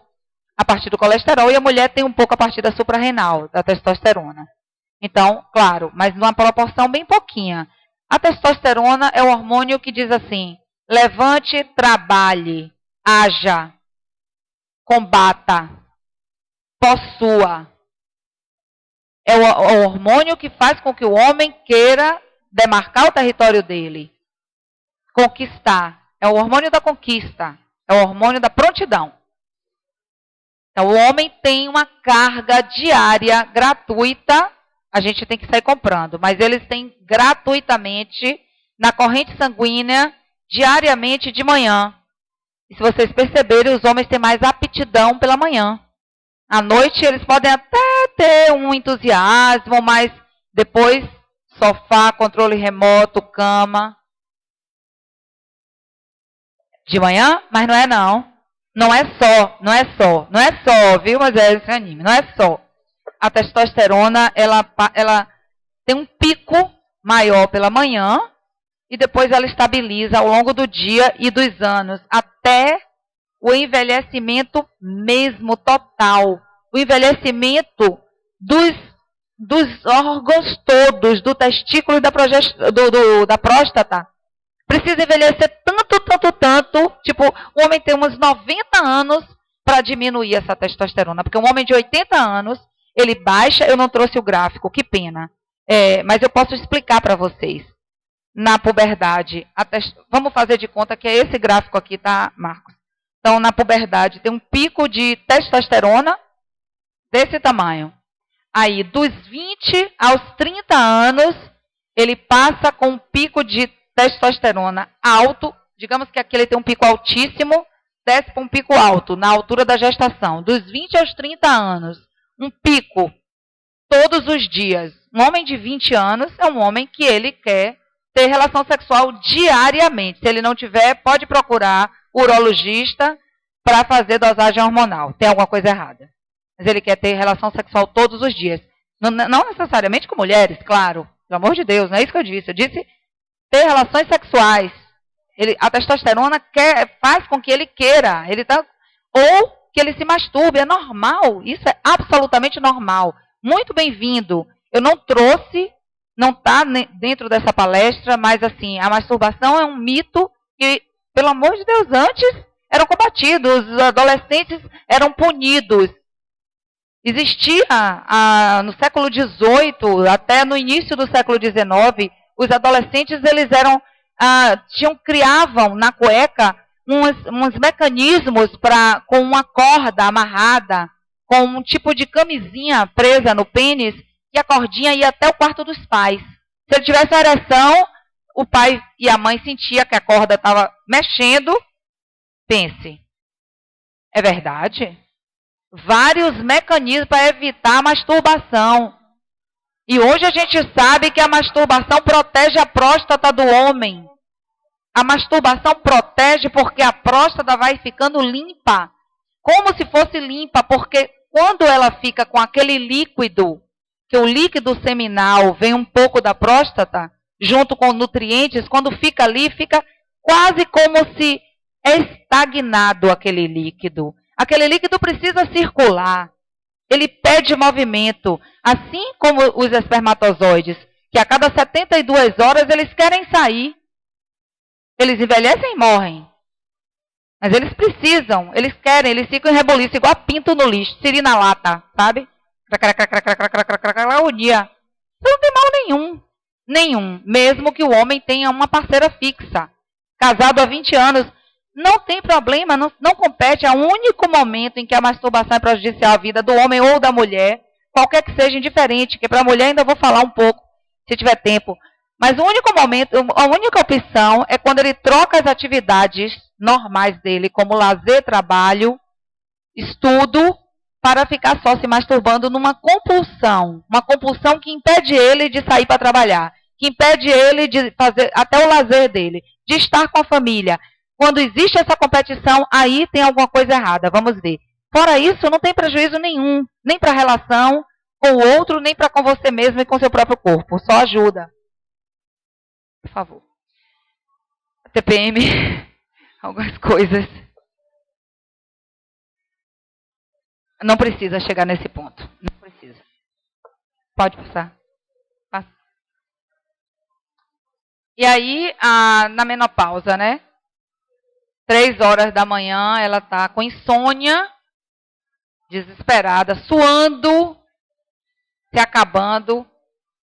a partir do colesterol e a mulher tem um pouco a partir da suprarrenal, da testosterona. Então, claro, mas numa proporção bem pouquinha. A testosterona é o hormônio que diz assim: levante, trabalhe, haja, combata, possua. É o hormônio que faz com que o homem queira demarcar o território dele, conquistar. É o hormônio da conquista, é o hormônio da prontidão. Então, o homem tem uma carga diária gratuita, a gente tem que sair comprando, mas eles têm gratuitamente na corrente sanguínea, diariamente de manhã. E se vocês perceberem, os homens têm mais aptidão pela manhã. À noite eles podem até ter um entusiasmo, mas depois sofá, controle remoto, cama. De manhã? Mas não é não. Não é só, viu? Mas é esse anime, não é só. A testosterona, ela tem um pico maior pela manhã e depois ela estabiliza ao longo do dia e dos anos, até o envelhecimento mesmo total. O envelhecimento dos órgãos todos, do testículo e da próstata. Precisa envelhecer tanto, tipo, o homem tem uns 90 anos para diminuir essa testosterona. Porque um homem de 80 anos, ele baixa, eu não trouxe o gráfico, que pena. Mas eu posso explicar para vocês. Na puberdade, vamos fazer de conta que é esse gráfico aqui, tá, Marcos? Então, na puberdade, tem um pico de testosterona desse tamanho. Aí, dos 20 aos 30 anos, ele passa com um pico de testosterona alto. Digamos que aqui ele tem um pico altíssimo, desce para um pico alto, na altura da gestação. Dos 20 aos 30 anos, um pico todos os dias. Um homem de 20 anos é um homem que ele quer ter relação sexual diariamente. Se ele não tiver, pode procurar o urologista para fazer dosagem hormonal. Tem alguma coisa errada. Mas ele quer ter relação sexual todos os dias. Não necessariamente com mulheres, claro. Pelo amor de Deus, não é isso que eu disse. Eu disse ter relações sexuais. A testosterona faz com que ele queira. Ou que ele se masturbe. É normal. Isso é absolutamente normal. Muito bem-vindo. Eu não trouxe não está dentro dessa palestra, mas assim, a masturbação é um mito que, pelo amor de Deus, antes eram combatidos, os adolescentes eram punidos. Existia, no século XVIII, até no início do século XIX, os adolescentes eles criavam na cueca uns mecanismos com uma corda amarrada, com um tipo de camisinha presa no pênis, e a cordinha ia até o quarto dos pais. Se ele tivesse ereção, o pai e a mãe sentiam que a corda estava mexendo. Pense, é verdade? Vários mecanismos para evitar a masturbação. E hoje a gente sabe que a masturbação protege a próstata do homem. A masturbação protege porque a próstata vai ficando limpa. Como se fosse limpa, porque quando ela fica com aquele líquido, que o líquido seminal vem um pouco da próstata, junto com nutrientes, quando fica ali, fica quase como se estagnado aquele líquido. Aquele líquido precisa circular. Ele pede movimento. Assim como os espermatozoides, que a cada 72 horas eles querem sair. Eles envelhecem e morrem. Mas eles precisam, eles querem, eles ficam em reboliço, igual pinto no lixo, siri na lata, sabe? Unia. Isso não tem mal nenhum. Nenhum. Mesmo que o homem tenha uma parceira fixa. Casado há 20 anos. Não tem problema, não compete. É o único momento em que a masturbação é prejudicial à vida do homem ou da mulher, qualquer que seja indiferente, que para a mulher ainda vou falar um pouco, se tiver tempo. Mas o único momento, a única opção é quando ele troca as atividades normais dele, como lazer, trabalho, estudo, para ficar só se masturbando numa compulsão. Uma compulsão que impede ele de sair para trabalhar, que impede ele de fazer até o lazer dele, de estar com a família. Quando existe essa competição, aí tem alguma coisa errada, vamos ver. Fora isso, não tem prejuízo nenhum, nem para a relação com o outro, nem para com você mesmo e com seu próprio corpo. Só ajuda. Por favor. A TPM, algumas coisas. Não precisa chegar nesse ponto. Não precisa. Pode passar. Passa. E aí, na menopausa, né? 3 horas da manhã, ela está com insônia, desesperada, suando, se acabando,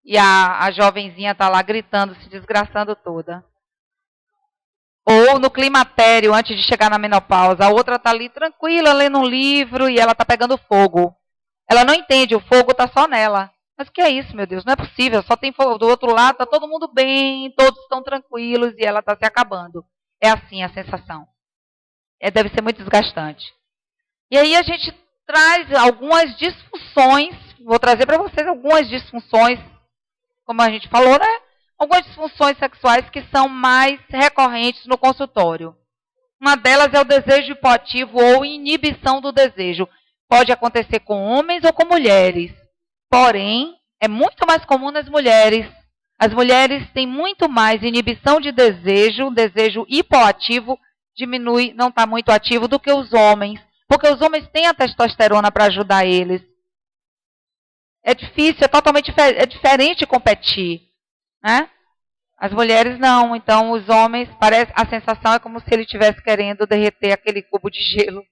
e a jovenzinha está lá gritando, se desgraçando toda. Ou no climatério, antes de chegar na menopausa, a outra está ali tranquila, lendo um livro, e ela está pegando fogo. Ela não entende, o fogo está só nela. Mas o que é isso, meu Deus? Não é possível, só tem fogo do outro lado, está todo mundo bem, todos estão tranquilos, e ela está se acabando. É assim a sensação. Deve ser muito desgastante. E aí a gente traz algumas disfunções, vou trazer para vocês algumas disfunções, como a gente falou, né? Algumas disfunções sexuais que são mais recorrentes no consultório. Uma delas é o desejo hipoativo ou inibição do desejo. Pode acontecer com homens ou com mulheres. Porém, é muito mais comum nas mulheres. As mulheres têm muito mais inibição de desejo, desejo hipoativo, diminui, não está muito ativo do que os homens, porque os homens têm a testosterona para ajudar eles. É difícil, é diferente competir, né? As mulheres não, então os homens, a sensação é como se ele estivesse querendo derreter aquele cubo de gelo.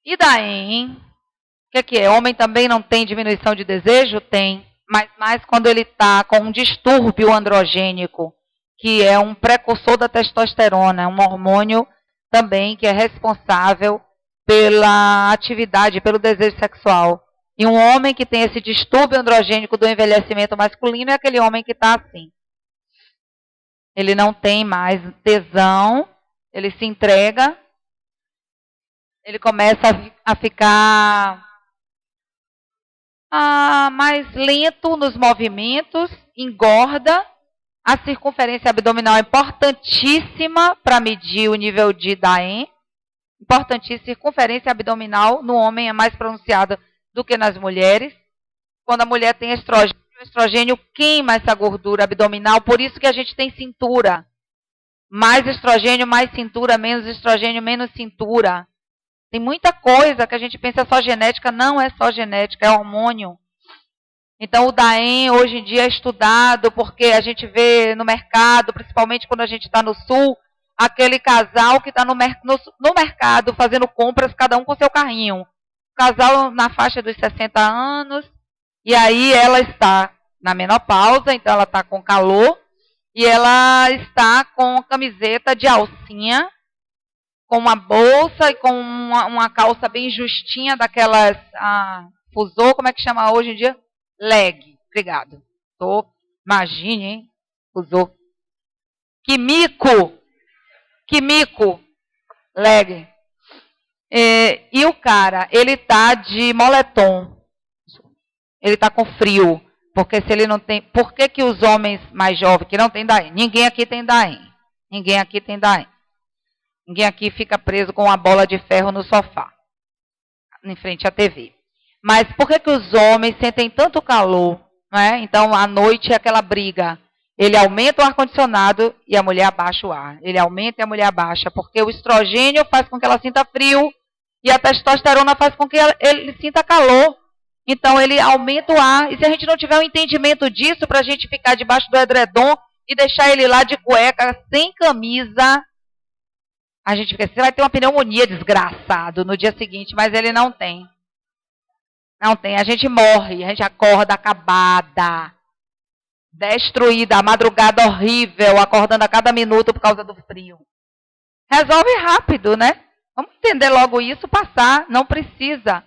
E daí, hein? O que é? Homem também não tem diminuição de desejo? Tem, mas mais quando ele está com um distúrbio androgênico, que é um precursor da testosterona, um hormônio também que é responsável pela atividade, pelo desejo sexual. E um homem que tem esse distúrbio androgênico do envelhecimento masculino é aquele homem que está assim. Ele não tem mais tesão, ele se entrega, ele começa a ficar mais lento nos movimentos, engorda. A circunferência abdominal é importantíssima para medir o nível de DAEM. Importantíssima. Circunferência abdominal no homem é mais pronunciada do que nas mulheres. Quando a mulher tem estrogênio, o estrogênio queima essa gordura abdominal. Por isso que a gente tem cintura. Mais estrogênio, mais cintura. Menos estrogênio, menos cintura. Tem muita coisa que a gente pensa só genética. Não é só genética, é hormônio. Então, o Daem hoje em dia é estudado porque a gente vê no mercado, principalmente quando a gente está no sul, aquele casal que está no mercado fazendo compras, cada um com seu carrinho. O casal na faixa dos 60 anos, e aí ela está na menopausa, então ela está com calor, e ela está com camiseta de alcinha, com uma bolsa e com uma calça bem justinha, daquelas fusô, como é que chama hoje em dia? Leg. Obrigado. Imagine, hein? Fusô. Quimico. Leg. E o cara, ele tá de moletom. Ele tá com frio. Porque se ele não tem... Por que os homens mais jovens que não tem Daem? Ninguém aqui tem Daem. Ninguém aqui fica preso com uma bola de ferro no sofá, em frente à TV. Mas por que os homens sentem tanto calor? Né? Então, à noite é aquela briga. Ele aumenta o ar-condicionado e a mulher abaixa o ar. Ele aumenta e a mulher abaixa, porque o estrogênio faz com que ela sinta frio e a testosterona faz com que ele sinta calor. Então, ele aumenta o ar. E se a gente não tiver um entendimento disso, para a gente ficar debaixo do edredom e deixar ele lá de cueca, sem camisa, a gente fica, você vai ter uma pneumonia, desgraçado, no dia seguinte, mas ele não tem. Não tem, a gente morre, a gente acorda acabada, destruída, a madrugada horrível, acordando a cada minuto por causa do frio. Resolve rápido, né? Vamos entender logo isso, passar, não precisa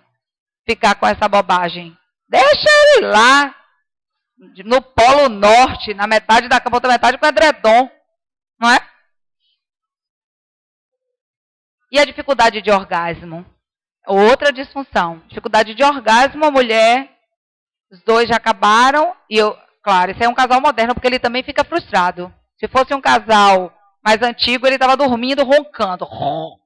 ficar com essa bobagem. Deixa ele lá, no Polo Norte, na metade da cama, outra metade com edredom, não é? E a dificuldade de orgasmo? Outra disfunção. Dificuldade de orgasmo, a mulher, os dois já acabaram, claro, esse é um casal moderno, porque ele também fica frustrado. Se fosse um casal mais antigo, ele estava dormindo, roncando.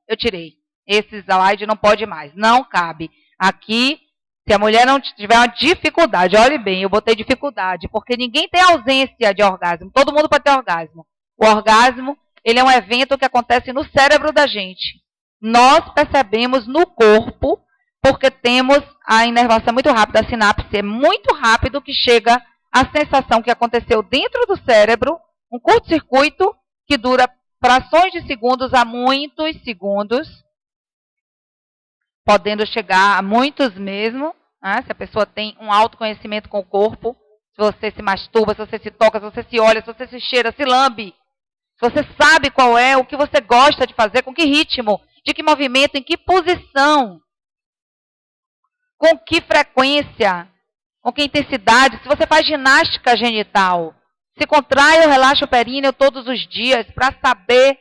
Eu tirei. Esse slide não pode mais, não cabe. Aqui, se a mulher não tiver uma dificuldade, olhe bem, eu botei dificuldade, porque ninguém tem ausência de orgasmo, todo mundo pode ter orgasmo. O orgasmo, ele é um evento que acontece no cérebro da gente. Nós percebemos no corpo, porque temos a inervação muito rápida, a sinapse é muito rápido, que chega a sensação que aconteceu dentro do cérebro, um curto-circuito que dura frações de segundos a muitos segundos, podendo chegar a muitos mesmo, né? Se a pessoa tem um autoconhecimento com o corpo, se você se masturba, se você se toca, se você se olha, se você se cheira, se lambe, se você sabe qual é, o que você gosta de fazer, com que ritmo, de que movimento, em que posição, com que frequência, com que intensidade, se você faz ginástica genital, se contrai ou relaxa o períneo todos os dias para saber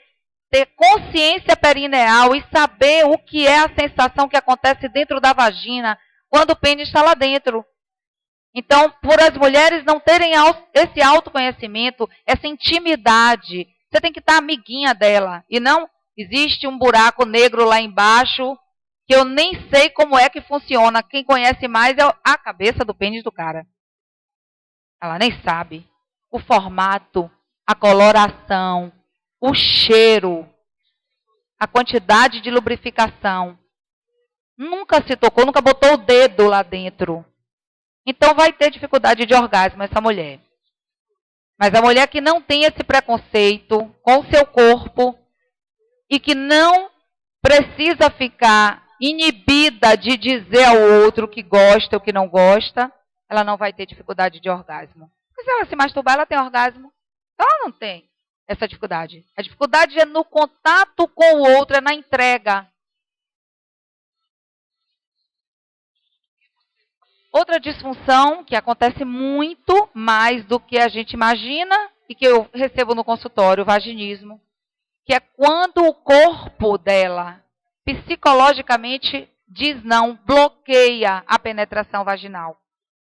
ter consciência perineal e saber o que é a sensação que acontece dentro da vagina quando o pênis está lá dentro. Então, por as mulheres não terem esse autoconhecimento, essa intimidade, você tem que estar amiguinha dela. E não existe um buraco negro lá embaixo que eu nem sei como é que funciona. Quem conhece mais é a cabeça do pênis do cara. Ela nem sabe. O formato, a coloração, o cheiro, a quantidade de lubrificação. Nunca se tocou, nunca botou o dedo lá dentro. Então vai ter dificuldade de orgasmo essa mulher. Mas a mulher que não tem esse preconceito com o seu corpo e que não precisa ficar inibida de dizer ao outro que gosta ou que não gosta, ela não vai ter dificuldade de orgasmo. Porque se ela se masturbar, ela tem orgasmo. Então ela não tem essa dificuldade. A dificuldade é no contato com o outro, é na entrega. Outra disfunção que acontece muito mais do que a gente imagina e que eu recebo no consultório, o vaginismo, que é quando o corpo dela psicologicamente diz não, bloqueia a penetração vaginal.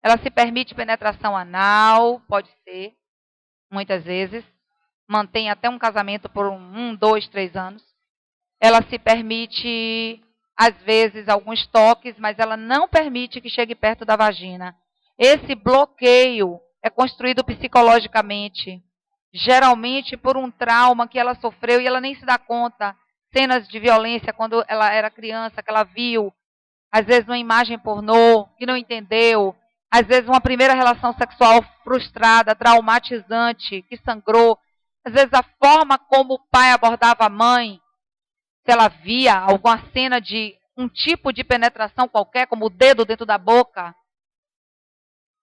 Ela se permite penetração anal, pode ser, muitas vezes, mantém até um casamento por 1, 2, 3 anos. Ela se permite, às vezes, alguns toques, mas ela não permite que chegue perto da vagina. Esse bloqueio é construído psicologicamente, geralmente por um trauma que ela sofreu e ela nem se dá conta. Cenas de violência quando ela era criança, que ela viu, às vezes numa imagem pornô, que não entendeu. Às vezes uma primeira relação sexual frustrada, traumatizante, que sangrou. Às vezes a forma como o pai abordava a mãe, se ela via alguma cena de um tipo de penetração qualquer, como o dedo dentro da boca,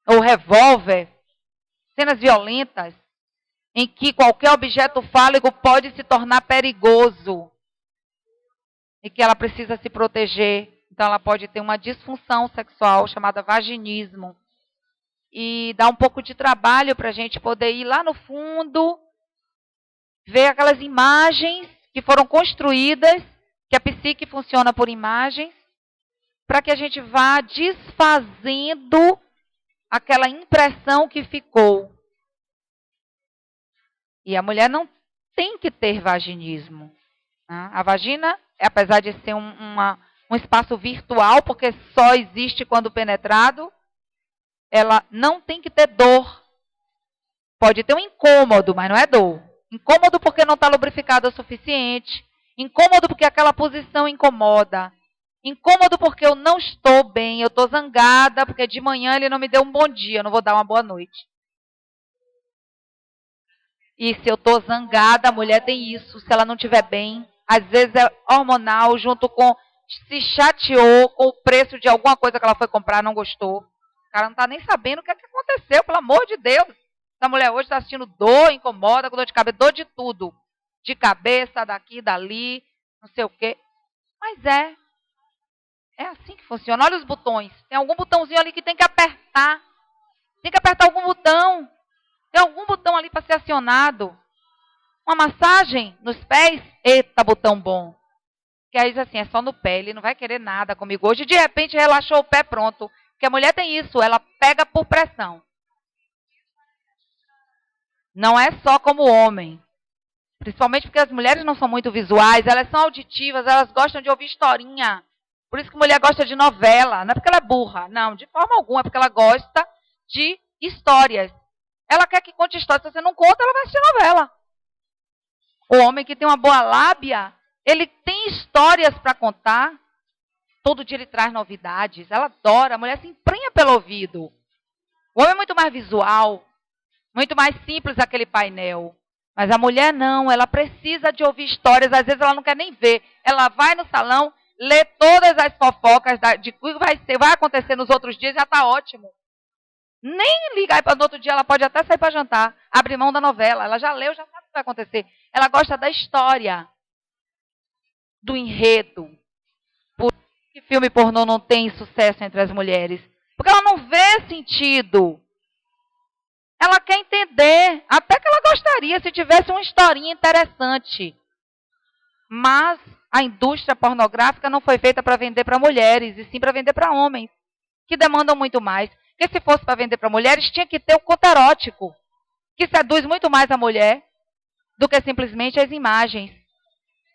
ou revólver, cenas violentas, em que qualquer objeto fálico pode se tornar perigoso e que ela precisa se proteger. Então ela pode ter uma disfunção sexual chamada vaginismo. E dá um pouco de trabalho para a gente poder ir lá no fundo, ver aquelas imagens que foram construídas, que a psique funciona por imagens, para que a gente vá desfazendo aquela impressão que ficou. E a mulher não tem que ter vaginismo. Né? A vagina, apesar de ser um espaço virtual, porque só existe quando penetrado, ela não tem que ter dor. Pode ter um incômodo, mas não é dor. Incômodo porque não está lubrificado o suficiente. Incômodo porque aquela posição incomoda. Incômodo porque eu não estou bem, eu estou zangada, porque de manhã ele não me deu um bom dia, eu não vou dar uma boa noite. E se eu estou zangada, a mulher tem isso, se ela não estiver bem. Às vezes é hormonal, junto com... se chateou com o preço de alguma coisa que ela foi comprar, não gostou. O cara não está nem sabendo o que aconteceu, pelo amor de Deus. Essa mulher hoje está sentindo dor, incomoda, com dor de cabeça, dor de tudo. De cabeça, daqui, dali, não sei o quê. Mas é assim que funciona. Olha os botões. Tem algum botãozinho ali que tem que apertar. Tem que apertar algum botão. Tem algum botão ali para ser acionado. Uma massagem nos pés. Eita, botão bom. Que aí diz assim, é só no pé. Ele não vai querer nada comigo. Hoje, de repente, relaxou o pé, pronto. Porque a mulher tem isso. Ela pega por pressão. Não é só como homem. Principalmente porque as mulheres não são muito visuais. Elas são auditivas. Elas gostam de ouvir historinha. Por isso que mulher gosta de novela. Não é porque ela é burra. Não, de forma alguma. É porque ela gosta de histórias. Ela quer que conte história. Se você não conta, ela vai assistir novela. O homem que tem uma boa lábia, ele tem histórias para contar. Todo dia ele traz novidades. Ela adora. A mulher se emprenha pelo ouvido. O homem é muito mais visual. Muito mais simples aquele painel. Mas a mulher não. Ela precisa de ouvir histórias. Às vezes ela não quer nem ver. Ela vai no salão, lê todas as fofocas de o que vai acontecer nos outros dias, já está ótimo. Nem ligar para no outro dia, ela pode até sair para jantar. Abre mão da novela. Ela já leu, já sabe o que vai acontecer. Ela gosta da história. Do enredo. Por que filme pornô não tem sucesso entre as mulheres? Porque ela não vê sentido. Ela quer entender. Até que ela gostaria se tivesse uma historinha interessante. Mas a indústria pornográfica não foi feita para vender para mulheres, e sim para vender para homens, que demandam muito mais. Porque se fosse para vender para mulheres, tinha que ter o conto erótico, que seduz muito mais a mulher do que simplesmente as imagens.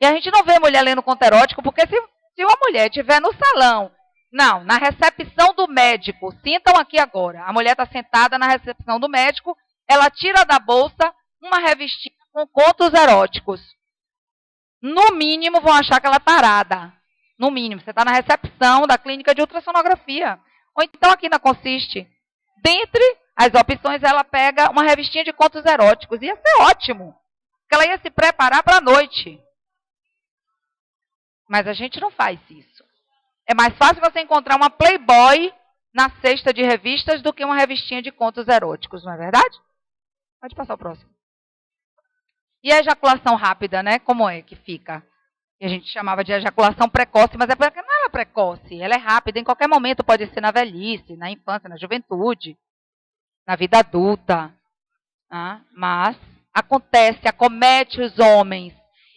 E a gente não vê mulher lendo conto erótico, porque se uma mulher estiver no salão, não, na recepção do médico, sintam aqui agora, a mulher está sentada na recepção do médico, ela tira da bolsa uma revistinha com contos eróticos. No mínimo, vão achar que ela é tarada. No mínimo, você está na recepção da clínica de ultrassonografia. Ou então aqui na Consiste. Dentre as opções, ela pega uma revistinha de contos eróticos. Ia ser ótimo. Porque ela ia se preparar para a noite. Mas a gente não faz isso. É mais fácil você encontrar uma Playboy na cesta de revistas do que uma revistinha de contos eróticos, não é verdade? Pode passar o próximo. E a ejaculação rápida, né? Como é que fica? A gente chamava de ejaculação precoce, mas é porque não ela é precoce. Ela é rápida, em qualquer momento pode ser na velhice, na infância, na juventude, na vida adulta. Tá? Mas acontece, acomete os homens.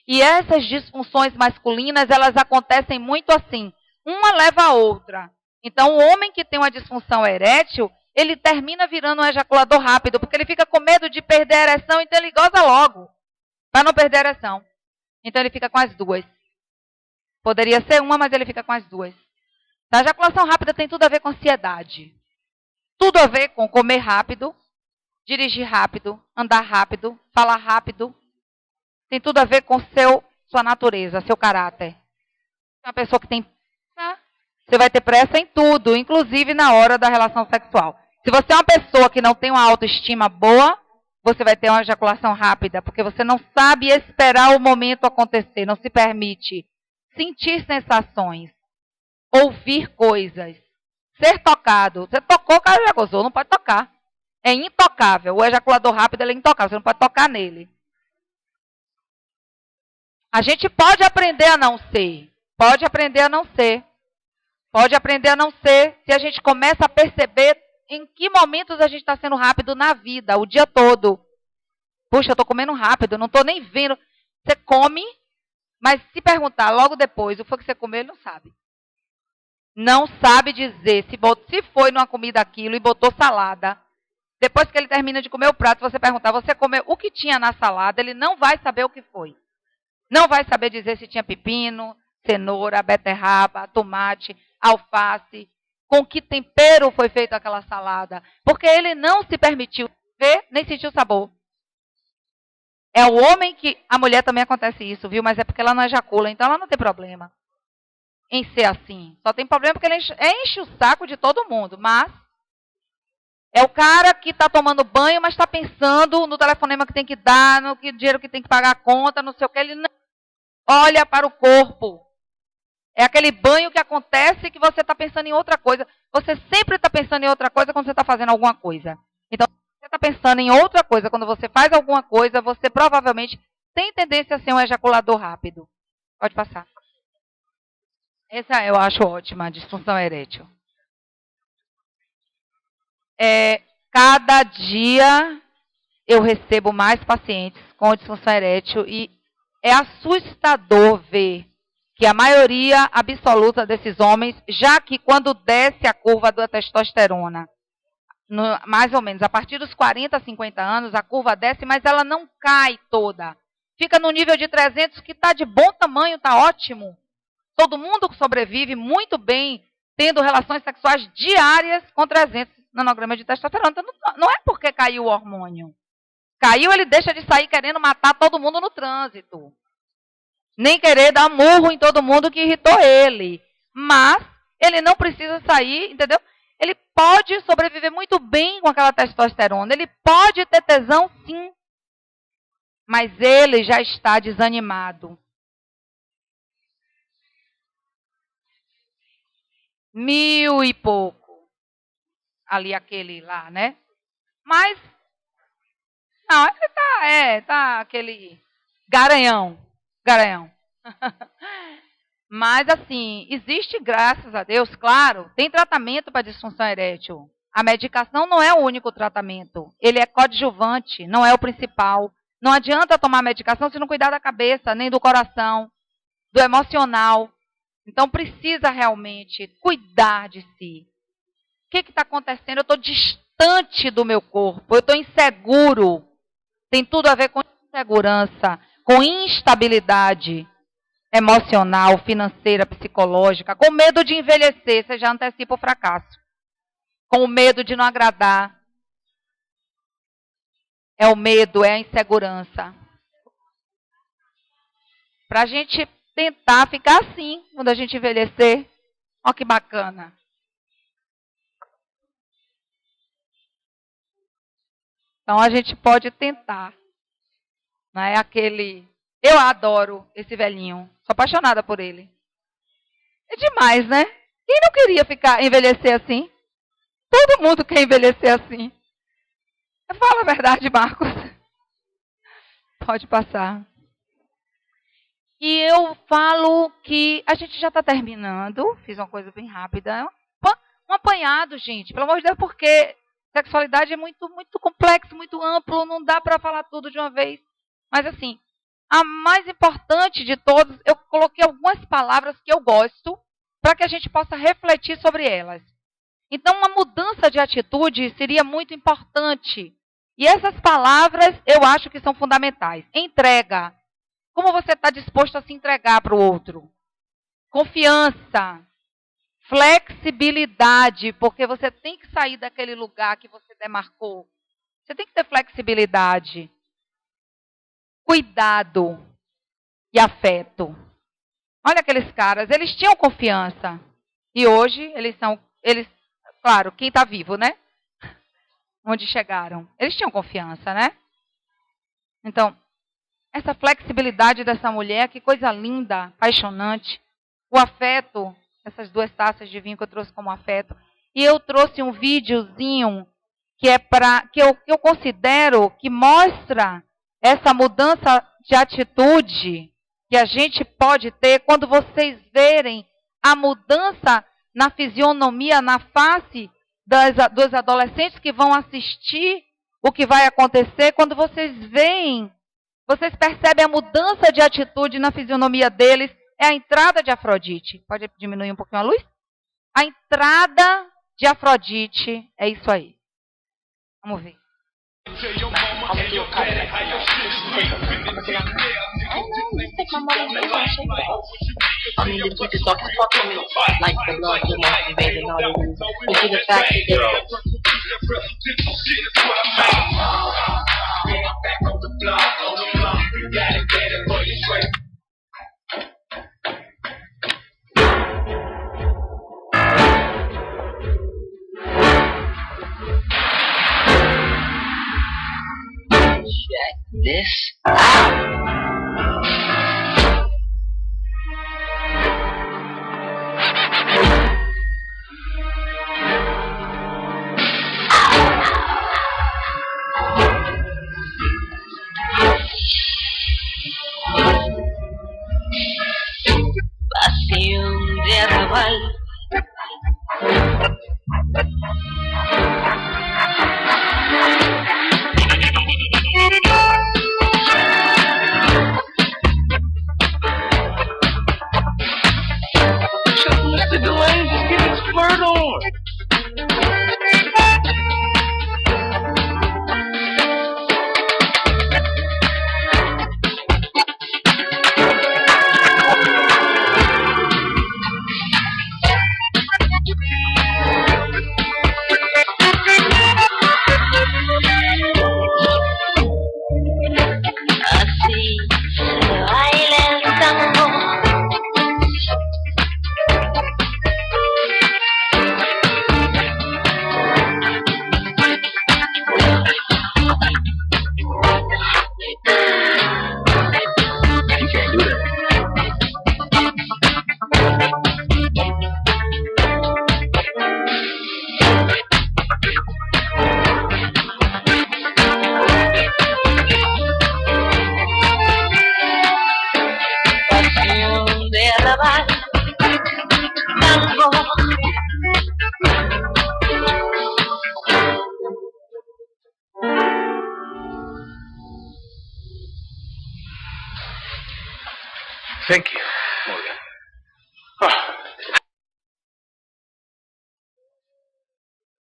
E essas disfunções masculinas, elas acontecem muito assim. Uma leva a outra. Então, o homem que tem uma disfunção erétil, ele termina virando um ejaculador rápido, porque ele fica com medo de perder a ereção, então ele goza logo. Para não perder a ereção. Então ele fica com as duas. Poderia ser uma, mas ele fica com as duas. A ejaculação rápida tem tudo a ver com ansiedade. Tudo a ver com comer rápido, dirigir rápido, andar rápido, falar rápido. Tem tudo a ver com sua natureza, seu caráter. Uma pessoa que tem pressa, você vai ter pressa em tudo, inclusive na hora da relação sexual. Se você é uma pessoa que não tem uma autoestima boa, você vai ter uma ejaculação rápida, porque você não sabe esperar o momento acontecer, não se permite sentir sensações, ouvir coisas, ser tocado. Você tocou, o cara já gozou, não pode tocar. É intocável. O ejaculador rápido ele é intocável, você não pode tocar nele. A gente pode aprender a não ser. Pode aprender a não ser. Pode aprender a não ser se a gente começa a perceber em que momentos a gente está sendo rápido na vida, o dia todo. Puxa, eu estou comendo rápido, não estou nem vendo. Você come, mas se perguntar logo depois o que foi que você comeu, ele não sabe. Não sabe dizer se foi numa comida aquilo e botou salada. Depois que ele termina de comer o prato, você perguntar, você comeu o que tinha na salada, ele não vai saber o que foi. Não vai saber dizer se tinha pepino, cenoura, beterraba, tomate, alface, com que tempero foi feita aquela salada. Porque ele não se permitiu ver nem sentir o sabor. É o homem que... A mulher também acontece isso, viu? Mas é porque ela não ejacula, então ela não tem problema em ser assim. Só tem problema porque ele enche o saco de todo mundo. Mas é o cara que está tomando banho, mas está pensando no telefonema que tem que dar, no dinheiro que tem que pagar a conta, não sei o que. Ele não olha para o corpo. É aquele banho que acontece que você está pensando em outra coisa. Você sempre está pensando em outra coisa quando você está fazendo alguma coisa. Então, se você está pensando em outra coisa quando você faz alguma coisa, você provavelmente tem tendência a ser um ejaculador rápido. Pode passar. Essa eu acho ótima, a disfunção erétil. Cada dia eu recebo mais pacientes com disfunção erétil e é assustador ver que a maioria absoluta desses homens, já que quando desce a curva da testosterona, mais ou menos a partir dos 40, 50 anos, a curva desce, mas ela não cai toda. Fica no nível de 300, que está de bom tamanho, está ótimo. Todo mundo sobrevive muito bem, tendo relações sexuais diárias com 300 nanogramas de testosterona. Então, não é porque caiu o hormônio. Caiu, ele deixa de sair querendo matar todo mundo no trânsito. Nem querer dar murro em todo mundo que irritou ele. Mas ele não precisa sair, entendeu? Ele pode sobreviver muito bem com aquela testosterona. Ele pode ter tesão, sim. Mas ele já está desanimado. 1000 e pouco. Ali aquele lá, né? Mas, não, ele tá aquele garanhão. Mas, assim, existe, graças a Deus, claro, tem tratamento para disfunção erétil. A medicação não é o único tratamento. Ele é coadjuvante, não é o principal. Não adianta tomar medicação se não cuidar da cabeça, nem do coração, do emocional. Então, precisa realmente cuidar de si. O que está acontecendo? Eu estou distante do meu corpo, eu estou inseguro. Tem tudo a ver com insegurança, com instabilidade emocional, financeira, psicológica, com medo de envelhecer, você já antecipa o fracasso. Com o medo de não agradar. É o medo, é a insegurança. Para a gente tentar ficar assim, quando a gente envelhecer. Olha que bacana. Então a gente pode tentar. Não é aquele... Eu adoro esse velhinho. Sou apaixonada por ele. É demais, né? Quem não queria envelhecer assim? Todo mundo quer envelhecer assim. Fala a verdade, Marcos. Pode passar. E eu falo que a gente já está terminando. Fiz uma coisa bem rápida. Um apanhado, gente. Pelo amor de Deus, porque sexualidade é muito, muito complexo, muito amplo. Não dá para falar tudo de uma vez. Mas assim, a mais importante de todas, eu coloquei algumas palavras que eu gosto para que a gente possa refletir sobre elas. Então, uma mudança de atitude seria muito importante. E essas palavras eu acho que são fundamentais. Entrega. Como você está disposto a se entregar para o outro? Confiança. Flexibilidade, porque você tem que sair daquele lugar que você demarcou. Você tem que ter flexibilidade. Cuidado e afeto. Olha aqueles caras, eles tinham confiança. E hoje, claro, quem está vivo, né? onde chegaram. Eles tinham confiança, né? Então, essa flexibilidade dessa mulher, que coisa linda, apaixonante. O afeto, essas 2 taças de vinho que eu trouxe como afeto. E eu trouxe um videozinho que é que eu considero que mostra essa mudança de atitude que a gente pode ter quando vocês verem a mudança na fisionomia, na face dos adolescentes que vão assistir o que vai acontecer. Quando vocês veem, vocês percebem a mudança de atitude na fisionomia deles. É a entrada de Afrodite. Pode diminuir um pouquinho a luz? A entrada de Afrodite é isso aí. Vamos ver. Check this out. Pasión de arrabal. Thank you, Morgan.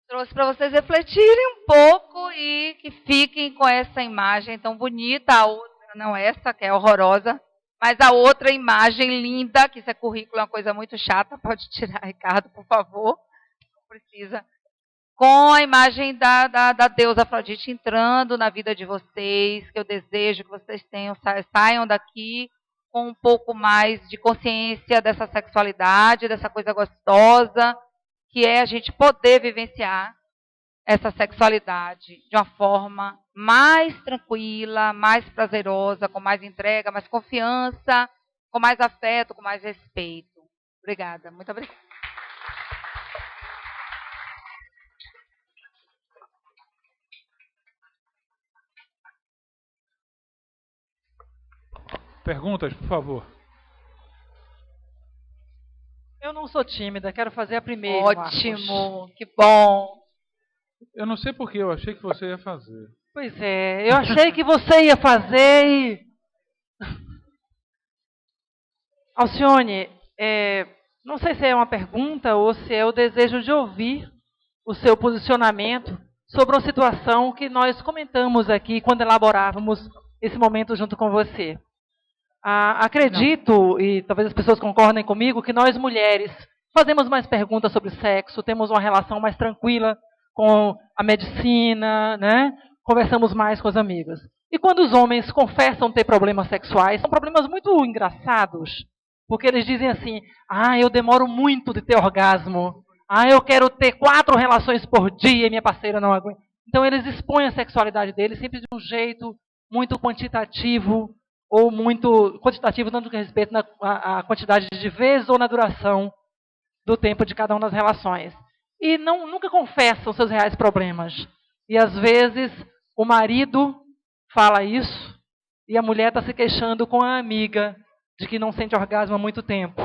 Trouxe para vocês refletirem um pouco e que fiquem com essa imagem tão bonita. A outra, não essa, que é horrorosa, mas a outra imagem linda, que isso é currículo, é uma coisa muito chata. Pode tirar, Ricardo, por favor. Não precisa. Com a imagem da deusa Afrodite entrando na vida de vocês, que eu desejo que vocês saiam daqui com um pouco mais de consciência dessa sexualidade, dessa coisa gostosa, que é a gente poder vivenciar essa sexualidade de uma forma mais tranquila, mais prazerosa, com mais entrega, mais confiança, com mais afeto, com mais respeito. Obrigada, muito obrigada. Perguntas, por favor. Eu não sou tímida, quero fazer a primeira. Ótimo, Marcos. Que bom. Eu não sei por que, eu achei que você ia fazer. Pois é, eu achei que você ia fazer e... Alcione, não sei se é uma pergunta ou se é o desejo de ouvir o seu posicionamento sobre uma situação que nós comentamos aqui quando elaborávamos esse momento junto com você. Acredito, e talvez as pessoas concordem comigo, que nós mulheres fazemos mais perguntas sobre sexo, temos uma relação mais tranquila com a medicina, né? Conversamos mais com as amigas. E quando os homens confessam ter problemas sexuais, são problemas muito engraçados, porque eles dizem assim, eu demoro muito de ter orgasmo, eu quero ter 4 relações por dia e minha parceira não aguenta. Então eles expõem a sexualidade deles sempre de um jeito muito quantitativo, ou muito quantitativo não no que respeito à quantidade de vezes ou na duração do tempo de cada uma das relações. E nunca confessam seus reais problemas. E às vezes o marido fala isso e a mulher está se queixando com a amiga de que não sente orgasmo há muito tempo.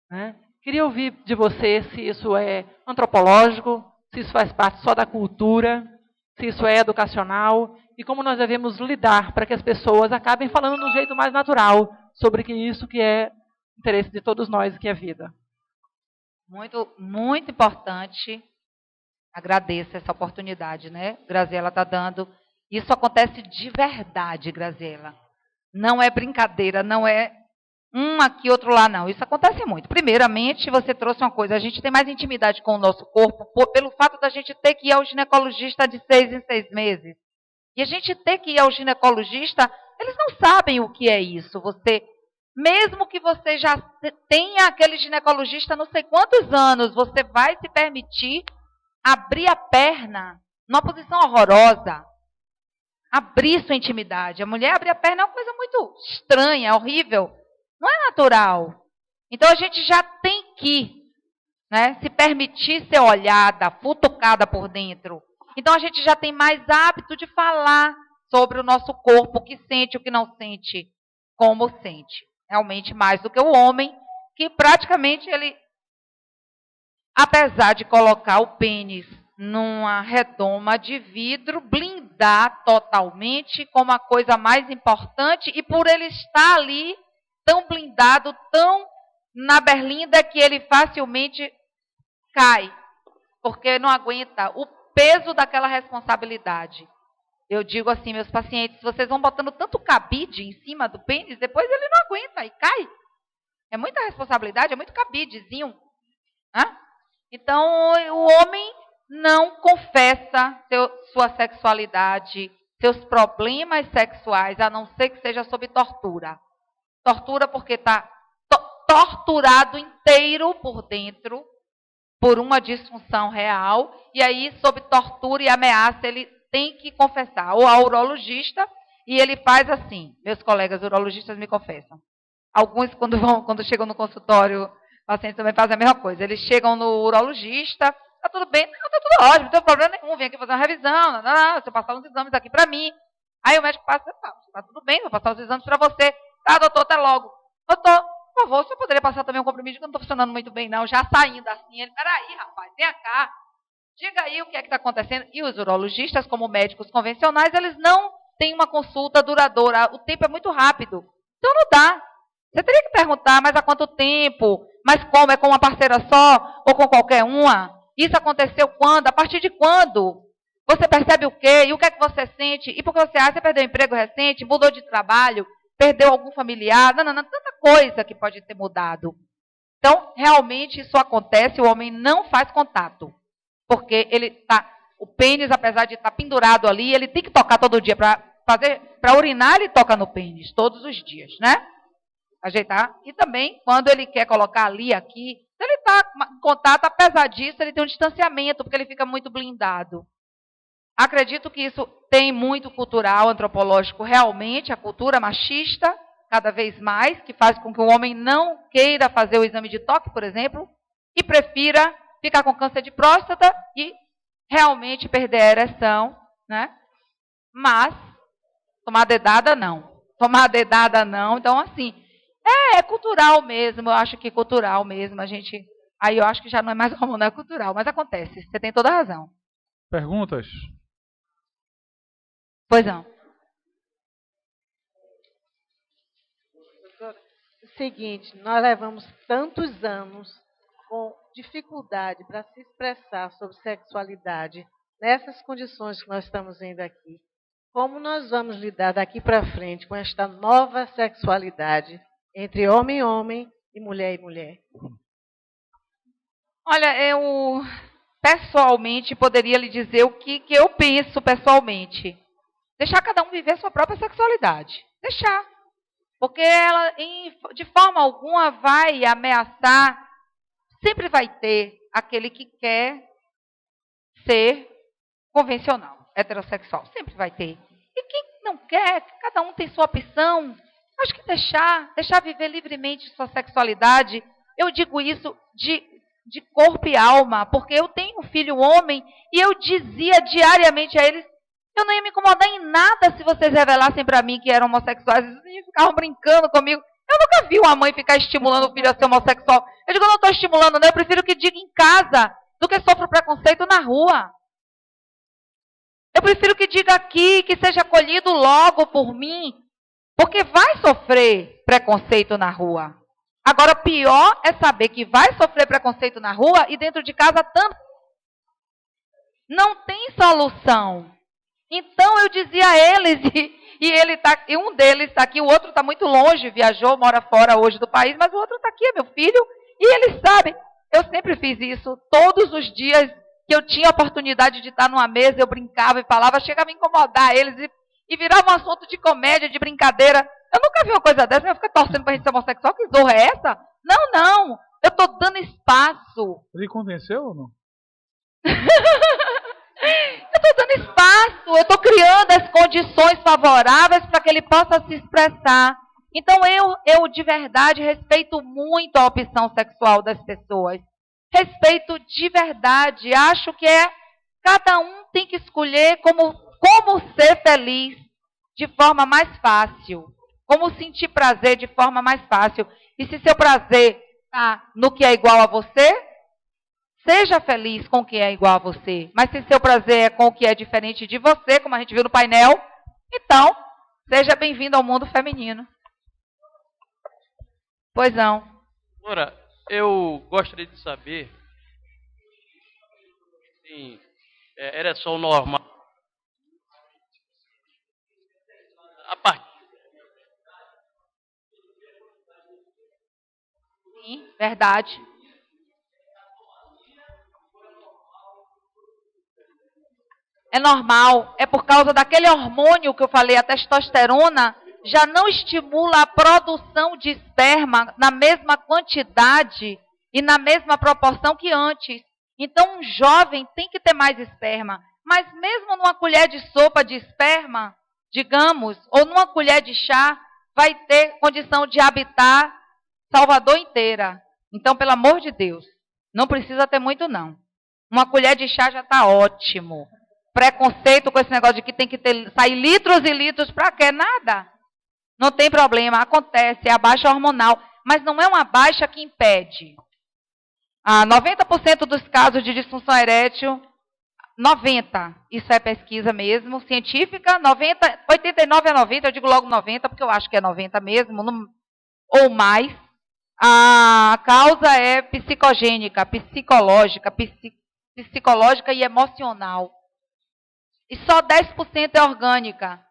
Né? Queria ouvir de você se isso é antropológico, se isso faz parte só da cultura, se isso é educacional e como nós devemos lidar para que as pessoas acabem falando de um jeito mais natural sobre isso que é interesse de todos nós, que é a vida. Muito, muito importante. Agradeço essa oportunidade, né? Graziela está dando. Isso acontece de verdade, Graziela. Não é brincadeira, não é um aqui, outro lá, não. Isso acontece muito. Primeiramente, você trouxe uma coisa. A gente tem mais intimidade com o nosso corpo pelo fato da gente ter que ir ao ginecologista de 6 em 6 meses. E a gente ter que ir ao ginecologista, eles não sabem o que é isso. Mesmo que você já tenha aquele ginecologista não sei quantos anos, você vai se permitir abrir a perna numa posição horrorosa. Abrir sua intimidade. A mulher abrir a perna é uma coisa muito estranha, horrível. Não é natural. Então a gente já tem que, né, se permitir ser olhada, futucada por dentro. Então a gente já tem mais hábito de falar sobre o nosso corpo, o que sente, o que não sente, como sente. Realmente mais do que o homem, que praticamente ele, apesar de colocar o pênis numa redoma de vidro, blindar totalmente como a coisa mais importante, e por ele estar ali, tão blindado, tão na berlinda, que ele facilmente cai, porque não aguenta o peso daquela responsabilidade. Eu digo assim, meus pacientes, vocês vão botando tanto cabide em cima do pênis, depois ele não aguenta e cai. É muita responsabilidade, é muito cabidezinho. Né? Então, o homem não confessa sua sexualidade, seus problemas sexuais, a não ser que seja sob tortura. Tortura porque está torturado inteiro por dentro, por uma disfunção real, e aí, sob tortura e ameaça, ele tem que confessar, ou ao urologista, e ele faz assim, meus colegas urologistas me confessam. Alguns, quando chegam no consultório, pacientes também fazem a mesma coisa. Eles chegam no urologista, tá tudo bem, não, tá tudo ótimo, não tem problema nenhum, vem aqui fazer uma revisão, deixa eu passar uns exames aqui para mim. Aí o médico passa, tá tudo bem, vou passar os exames para você. Tá, doutor, até logo. Doutor, por favor, o senhor poderia passar também um comprimido que eu não estou funcionando muito bem, não, já saindo assim. Ele, peraí, rapaz, vem cá. Diga aí o que é que está acontecendo. E os urologistas, como médicos convencionais, eles não têm uma consulta duradoura. O tempo é muito rápido. Então não dá. Você teria que perguntar, mas há quanto tempo? Mas como? É com uma parceira só? Ou com qualquer uma? Isso aconteceu quando? A partir de quando? Você percebe o quê? E o que é que você sente? E por que você acha? Você perdeu emprego recente? Mudou de trabalho? Perdeu algum familiar? Não, tanta coisa que pode ter mudado. Então, realmente isso acontece, o homem não faz contato. Porque o pênis, apesar de estar pendurado ali, ele tem que tocar todo dia. Para urinar, ele toca no pênis todos os dias, né? Ajeitar. E também, quando ele quer colocar ali, aqui, se ele está em contato, apesar disso, ele tem um distanciamento, porque ele fica muito blindado. Acredito que isso tem muito cultural, antropológico, realmente, a cultura machista, cada vez mais, que faz com que o homem não queira fazer o exame de toque, por exemplo, e prefira ficar com câncer de próstata e realmente perder a ereção, né? Mas, tomar dedada, não. Tomar dedada, não. Então, assim, é cultural mesmo, eu acho que é cultural mesmo. Aí eu acho que já não é mais hormonal, é cultural, mas acontece, você tem toda a razão. Perguntas? Pois não. Seguinte, nós levamos tantos anos com dificuldade para se expressar sobre sexualidade nessas condições que nós estamos vendo aqui. Como nós vamos lidar daqui para frente com esta nova sexualidade entre homem e homem e mulher? Olha, eu pessoalmente poderia lhe dizer o que eu penso pessoalmente. Deixar cada um viver sua própria sexualidade. Deixar. Porque ela, de forma alguma, vai ameaçar. Sempre vai ter aquele que quer ser convencional. heterossexual. Sempre vai ter. E quem não quer, cada um tem sua opção. Acho que deixar viver livremente sua sexualidade. Eu digo isso de corpo e alma, porque eu tenho um filho homem e eu dizia diariamente a eles, eu não ia me incomodar em nada se vocês revelassem para mim que eram homossexuais. Eles ficavam brincando comigo. Eu nunca vi uma mãe ficar estimulando o filho a ser homossexual. Eu digo, eu não estou estimulando, não. Eu prefiro que diga em casa do que sofra preconceito na rua. Eu prefiro que diga aqui, que seja acolhido logo por mim, porque vai sofrer preconceito na rua. Agora, pior é saber que vai sofrer preconceito na rua e dentro de casa também. Não tem solução. Então, eu dizia a eles, e um deles está aqui, o outro está muito longe, viajou, mora fora hoje do país, mas o outro está aqui, é meu filho, e eles sabem. Eu sempre fiz isso, todos os dias que eu tinha a oportunidade de estar numa mesa, eu brincava e falava, chegava a incomodar eles e virava um assunto de comédia, de brincadeira. Eu nunca vi uma coisa dessa, eu fico torcendo para a gente ser homossexual, que zorra é essa? Não, eu estou dando espaço. Ele convenceu ou não? Eu estou dando espaço, eu estou criando as condições favoráveis para que ele possa se expressar. Então, eu de verdade respeito muito a opção sexual das pessoas. Respeito de verdade. Acho que cada um tem que escolher como ser feliz de forma mais fácil. Como sentir prazer de forma mais fácil. E se seu prazer está no que é igual a você, seja feliz com o que é igual a você. Mas se seu prazer é com o que é diferente de você, como a gente viu no painel, então, seja bem-vindo ao mundo feminino. Pois não. Ora, eu gostaria de saber se ereção normal. A partir. Sim, verdade. É normal, é por causa daquele hormônio que eu falei, a testosterona, já não estimula a produção de esperma na mesma quantidade e na mesma proporção que antes. Então, um jovem tem que ter mais esperma. Mas mesmo numa colher de sopa de esperma, digamos, ou numa colher de chá, vai ter condição de habitar Salvador inteira. Então, pelo amor de Deus, não precisa ter muito, não. Uma colher de chá já está ótimo. Preconceito com esse negócio de que tem que sair litros e litros para quê? Nada. Não tem problema, acontece, é a baixa hormonal. Mas não é uma baixa que impede. 90% dos casos de disfunção erétil, 90%, isso é pesquisa mesmo, científica, 89 a 90%, eu digo logo 90%, porque eu acho que é 90% mesmo, ou mais. A causa é psicogênica, psicológica e emocional. E só 10% é orgânica.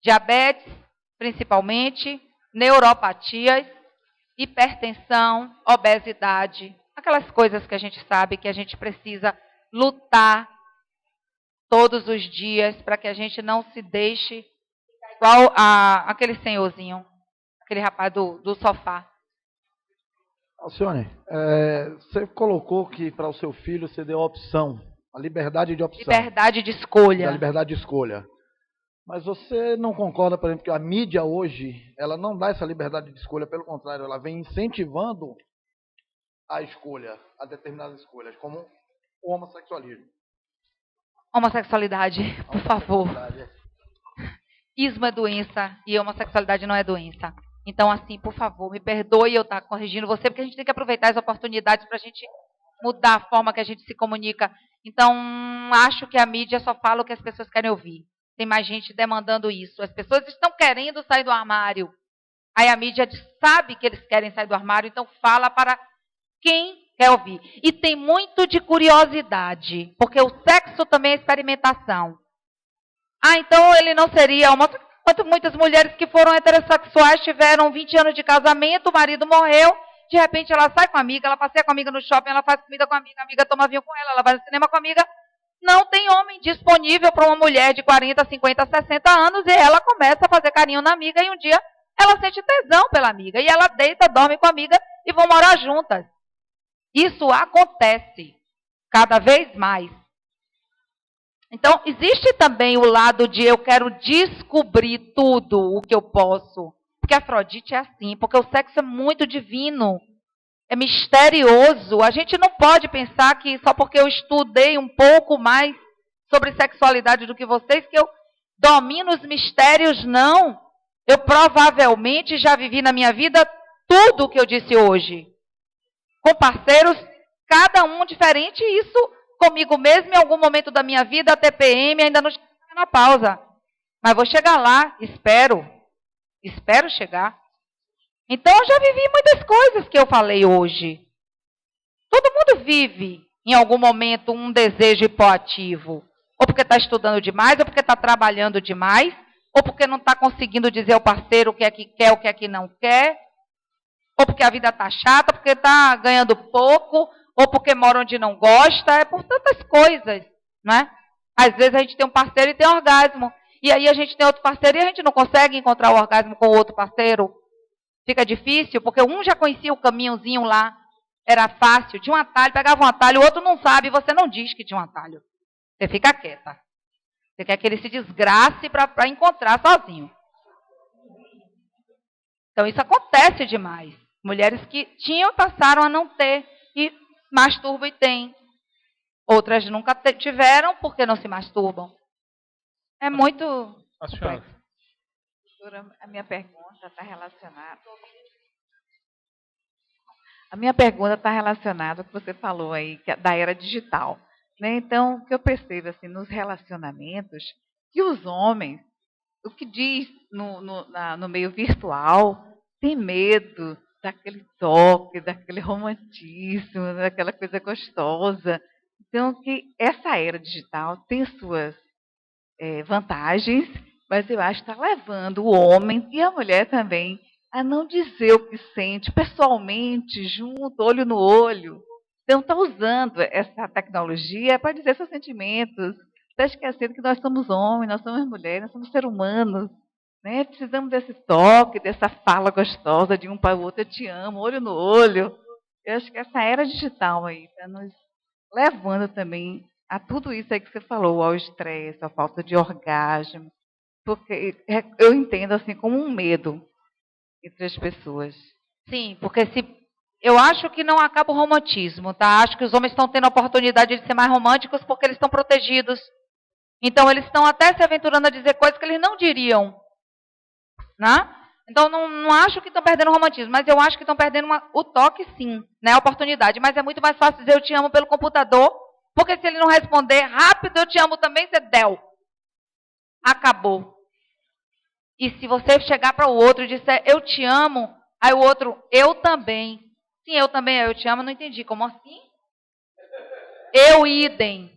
Diabetes, principalmente, neuropatias, hipertensão, obesidade, aquelas coisas que a gente sabe que a gente precisa lutar todos os dias para que a gente não se deixe igual aquele senhorzinho, aquele rapaz do sofá. Alcione, você colocou que para o seu filho você deu a opção, a liberdade de opção. Liberdade de escolha. A liberdade de escolha. Mas você não concorda, por exemplo, que a mídia hoje, ela não dá essa liberdade de escolha, pelo contrário, ela vem incentivando a escolha, a determinadas escolhas, como o homossexualismo. Homossexualidade, por favor. Ismo é doença e homossexualidade não é doença. Então, assim, por favor, me perdoe eu estar corrigindo você, porque a gente tem que aproveitar as oportunidades para a gente mudar a forma que a gente se comunica. Então, acho que a mídia só fala o que as pessoas querem ouvir. Tem mais gente demandando isso. As pessoas estão querendo sair do armário. Aí a mídia sabe que eles querem sair do armário, então fala para quem quer ouvir. E tem muito de curiosidade, porque o sexo também é experimentação. Então ele não seria homossexual. Muitas mulheres que foram heterossexuais tiveram 20 anos de casamento, o marido morreu, de repente ela sai com a amiga, ela passeia com a amiga no shopping, ela faz comida com a amiga toma vinho com ela vai no cinema com a amiga. Não tem homem disponível para uma mulher de 40, 50, 60 anos e ela começa a fazer carinho na amiga e um dia ela sente tesão pela amiga e ela deita, dorme com a amiga e vão morar juntas. Isso acontece cada vez mais. Então, existe também o lado de eu quero descobrir tudo o que eu posso. Porque a Afrodite é assim, porque o sexo é muito divino, é misterioso. A gente não pode pensar que só porque eu estudei um pouco mais sobre sexualidade do que vocês, que eu domino os mistérios, não. Eu provavelmente já vivi na minha vida tudo o que eu disse hoje. Com parceiros, cada um diferente, e isso comigo mesmo em algum momento da minha vida, a TPM ainda não chega na pausa. Mas vou chegar lá, espero chegar. Então eu já vivi muitas coisas que eu falei hoje. Todo mundo vive em algum momento um desejo hipoativo. Ou porque está estudando demais, ou porque está trabalhando demais, ou porque não está conseguindo dizer ao parceiro o que é que quer, o que é que não quer, ou porque a vida está chata, porque está ganhando pouco, ou porque mora onde não gosta, é por tantas coisas, né? Às vezes a gente tem um parceiro e tem orgasmo, e aí a gente tem outro parceiro e a gente não consegue encontrar o orgasmo com o outro parceiro. Fica difícil, porque um já conhecia o caminhozinho lá, era fácil, tinha um atalho, pegava um atalho, o outro não sabe, e você não diz que tinha um atalho. Você fica quieta. Você quer que ele se desgrace para encontrar sozinho. Então isso acontece demais. Mulheres que tinham passaram a não ter e masturbam e têm. Outras nunca tiveram porque não se masturbam. É muito complexo. A minha pergunta está relacionada. A minha pergunta está relacionada com o que você falou aí, da era digital. Né? Então, o que eu percebo assim, nos relacionamentos, que os homens, o que diz no meio virtual, tem medo daquele toque, daquele romantismo, daquela coisa gostosa. Então, que essa era digital tem suas vantagens, mas eu acho que está levando o homem e a mulher também a não dizer o que sente pessoalmente, junto, olho no olho. Então, está usando essa tecnologia para dizer seus sentimentos. Está esquecendo que nós somos homens, nós somos mulheres, nós somos seres humanos. Né? Precisamos desse toque, dessa fala gostosa de um para o outro. Eu te amo, olho no olho. Eu acho que essa era digital aí está nos levando também a tudo isso aí que você falou, ao estresse, à falta de orgasmo. Porque eu entendo assim como um medo entre as pessoas. Sim, porque eu acho que não acaba o romantismo, tá? Acho que os homens estão tendo a oportunidade de ser mais românticos porque eles estão protegidos. Então, eles estão até se aventurando a dizer coisas que eles não diriam. Né? Então, não acho que estão perdendo o romantismo, mas eu acho que estão perdendo o toque, sim, né? A oportunidade. Mas é muito mais fácil dizer eu te amo pelo computador, porque se ele não responder rápido, eu te amo também, você deu. Acabou. E se você chegar para o outro e disser eu te amo, aí o outro, eu também. Sim, eu também, eu te amo, não entendi. Como assim? Eu idem.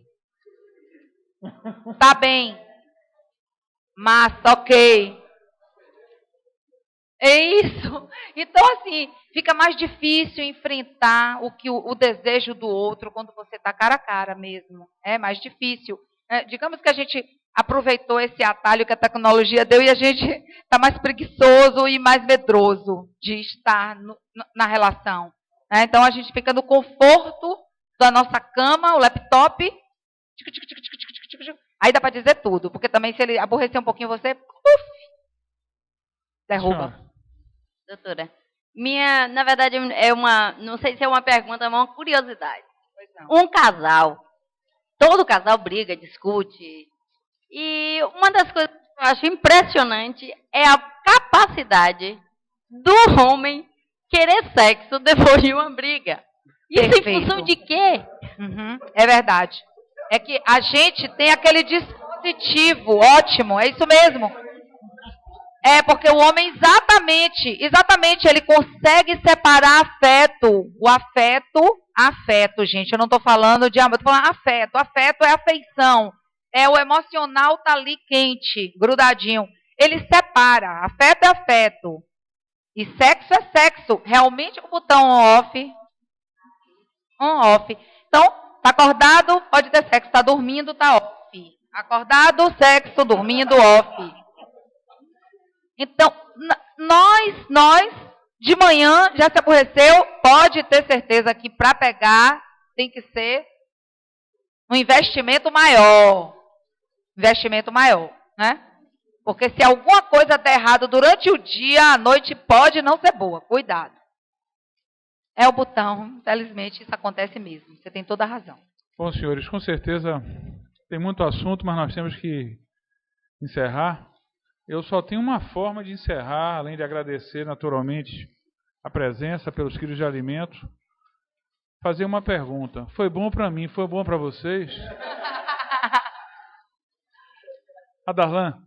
Tá bem. Mas, ok. É isso. Então, assim, fica mais difícil enfrentar o desejo do outro quando você está cara a cara mesmo. É mais difícil. Digamos que a gente aproveitou esse atalho que a tecnologia deu e a gente está mais preguiçoso e mais medroso de estar na relação. Então, a gente fica no conforto da nossa cama, o laptop. Aí dá para dizer tudo, porque também se ele aborrecer um pouquinho você, derruba. Doutora, na verdade, não sei se é uma pergunta, mas uma curiosidade. Um casal, todo casal briga, discute, e uma das coisas que eu acho impressionante é a capacidade do homem querer sexo depois de uma briga. Isso Perfeito. Em função de quê? É verdade. É que a gente tem aquele dispositivo ótimo, é isso mesmo. É porque o homem exatamente, ele consegue separar afeto, gente, eu não estou falando de amor, estou falando afeto é afeição, o emocional tá ali quente, grudadinho, ele separa, afeto é afeto, e sexo é sexo, realmente com o botão on-off, então, tá acordado, pode ter sexo, tá dormindo, tá off, acordado, sexo, dormindo, off. Então, nós, de manhã, já se aborreceu, pode ter certeza que para pegar tem que ser um investimento maior. investimento maior, né? Porque se alguma coisa der errado durante o dia, a noite pode não ser boa. Cuidado. É o botão. Infelizmente, isso acontece mesmo. Você tem toda a razão. Bom, senhores, com certeza tem muito assunto, mas nós temos que encerrar. Eu só tenho uma forma de encerrar, além de agradecer naturalmente a presença pelos quilos de alimento, fazer uma pergunta. Foi bom para mim, foi bom para vocês? A Darlan,